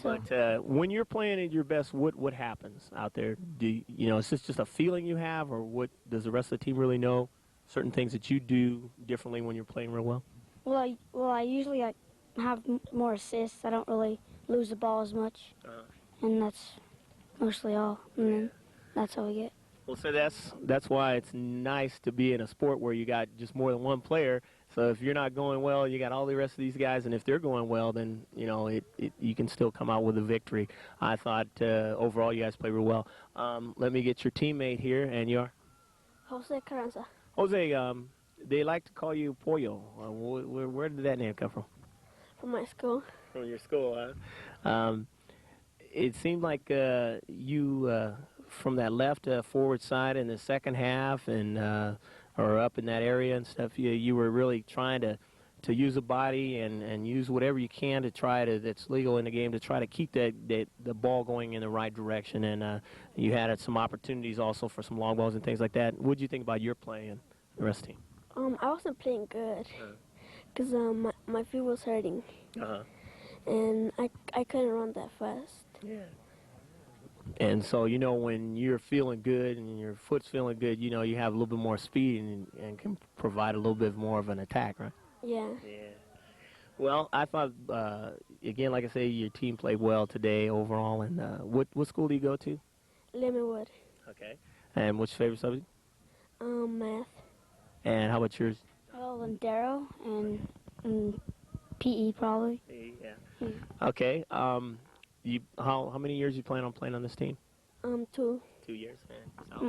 So. But when you're playing at your best, what happens out there? Is this just a feeling you have, or what does the rest of the team really know? Certain things that you do differently when you're playing real well? Well, I usually have more assists. I don't really lose the ball as much, and that's mostly all. And then that's how we get. Well, so that's why it's nice to be in a sport where you got just more than one player. So if you're not going well, you got all the rest of these guys, and if they're going well, then you can still come out with a victory. I thought overall you guys played real well. Let me get your teammate here, and you are? Jose Carranza. Jose, they like to call you Pollo. Where did that name come from? From my school. From your school, huh? It seemed like you, from that left forward side in the second half and or up in that area and stuff, you were really trying to use the body and use whatever you can to try to, that's legal in the game, to try to keep the ball going in the right direction. And you had some opportunities also for some long balls and things like that. What did you think about your play and the rest of the team? I wasn't playing good because my feet was hurting. And I couldn't run that fast. Yeah. And so, when you're feeling good and your foot's feeling good, you have a little bit more speed and can provide a little bit more of an attack, right? Yeah. Well, I thought, again, like I say, your team played well today overall. And what school do you go to? Lemonwood. Okay. And what's your favorite subject? Math. And how about yours? Well, Darrow and PE probably. PE, yeah. Okay. How many years you plan on playing on this team? 2. 2 years. So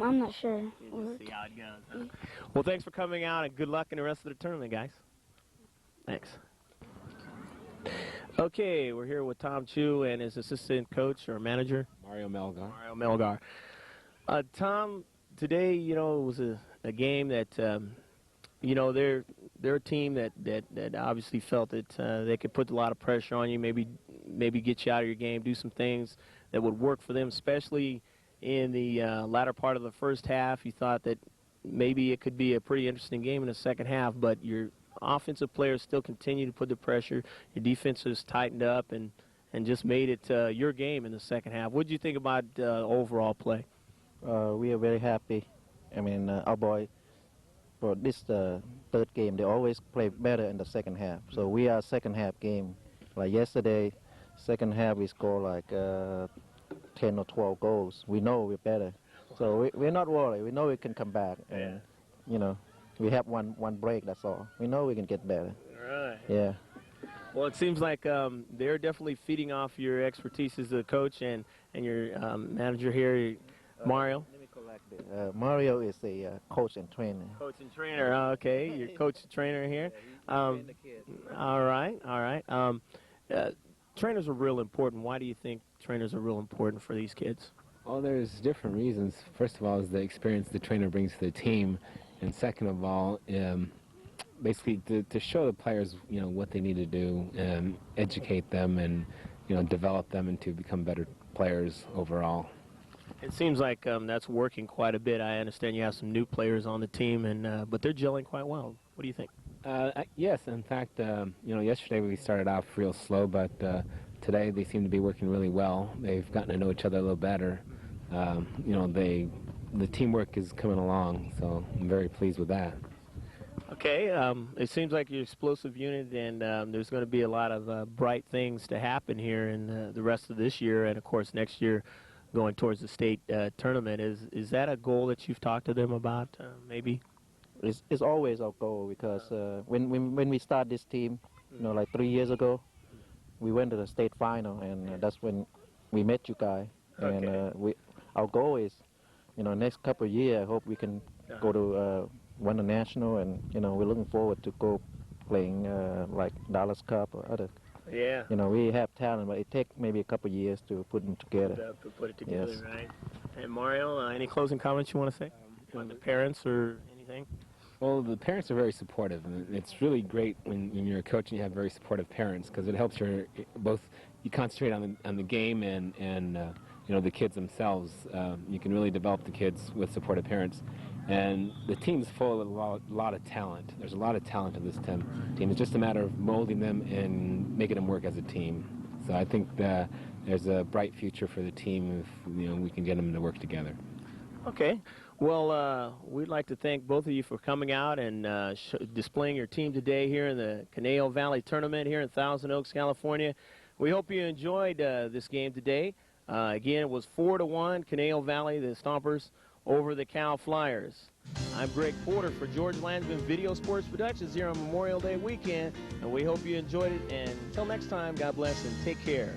I'm not sure. Just see how it goes. Huh? Well, thanks for coming out, and good luck in the rest of the tournament, guys. Thanks. Okay, we're here with Tom Chu and his assistant coach or manager, Mario Melgar. Mario Melgar. Tom, today, it was a game that, they're a team that obviously felt that they could put a lot of pressure on you, maybe get you out of your game, do some things that would work for them, especially in the latter part of the first half. You thought that maybe it could be a pretty interesting game in the second half, but your offensive players still continue to put the pressure. Your defense has tightened up and just made it your game in the second half. What did you think about overall play? We are very happy I mean, our boy, for this third game, they always play better in the second half. So we are second half game. Like yesterday, second half we score like 10 or 12 goals. We know we're better. So we're not worried. We know we can come back. And, you know, we have one break, that's all. We know we can get better. Right. Yeah. Well, it seems like they're definitely feeding off your expertise as a coach and your manager here, Mario. Let me correct it. Mario is a coach and trainer. Coach and trainer, okay. Your coach and trainer here. Train the kids. All right. Trainers are real important. Why do you think trainers are real important for these kids? Well, there's different reasons. First of all is the experience the trainer brings to the team, and second of all, basically to show the players, you know, what they need to do and educate them and, you know, develop them into become better players overall. It seems like that's working quite a bit. I understand you have some new players on the team, and but they're gelling quite well. What do you think? Yes, in fact, you know, yesterday we started off real slow, but today they seem to be working really well. They've gotten to know each other a little better. You know, the teamwork is coming along, so I'm very pleased with that. Okay, it seems like you're an explosive unit, and there's going to be a lot of bright things to happen here in the rest of this year, and of course next year, going towards the state tournament. Is that a goal that you've talked to them about? Maybe. It's always our goal because when we start this team, you know, like 3 years ago, we went to the state final, and that's when we met you guys. Okay. And our goal is, you know, next couple of years, I hope we can go to win the national, and you know, we're looking forward to go playing like Dallas Cup or other. Yeah. You know, we have talent, but it takes maybe a couple of years to put them together. To put it together, Yes. right? And Mario, any closing comments you want to say? The parents or anything? Well, the parents are very supportive, and it's really great when you're a coach and you have very supportive parents, because it helps you concentrate on the game and you know, the kids themselves. You can really develop the kids with supportive parents, and the team's full of a lot of talent. There's a lot of talent in this team. It's just a matter of molding them and making them work as a team. So I think there's a bright future for the team if, you know, we can get them to work together. Okay. Well, we'd like to thank both of you for coming out and displaying your team today here in the Conejo Valley Tournament here in Thousand Oaks, California. We hope you enjoyed this game today. Again, it was 4-1, Conejo Valley, the Stompers, over the Cal Flyers. I'm Greg Porter for George Landsman Video Sports Productions here on Memorial Day weekend, and we hope you enjoyed it. And until next time, God bless and take care.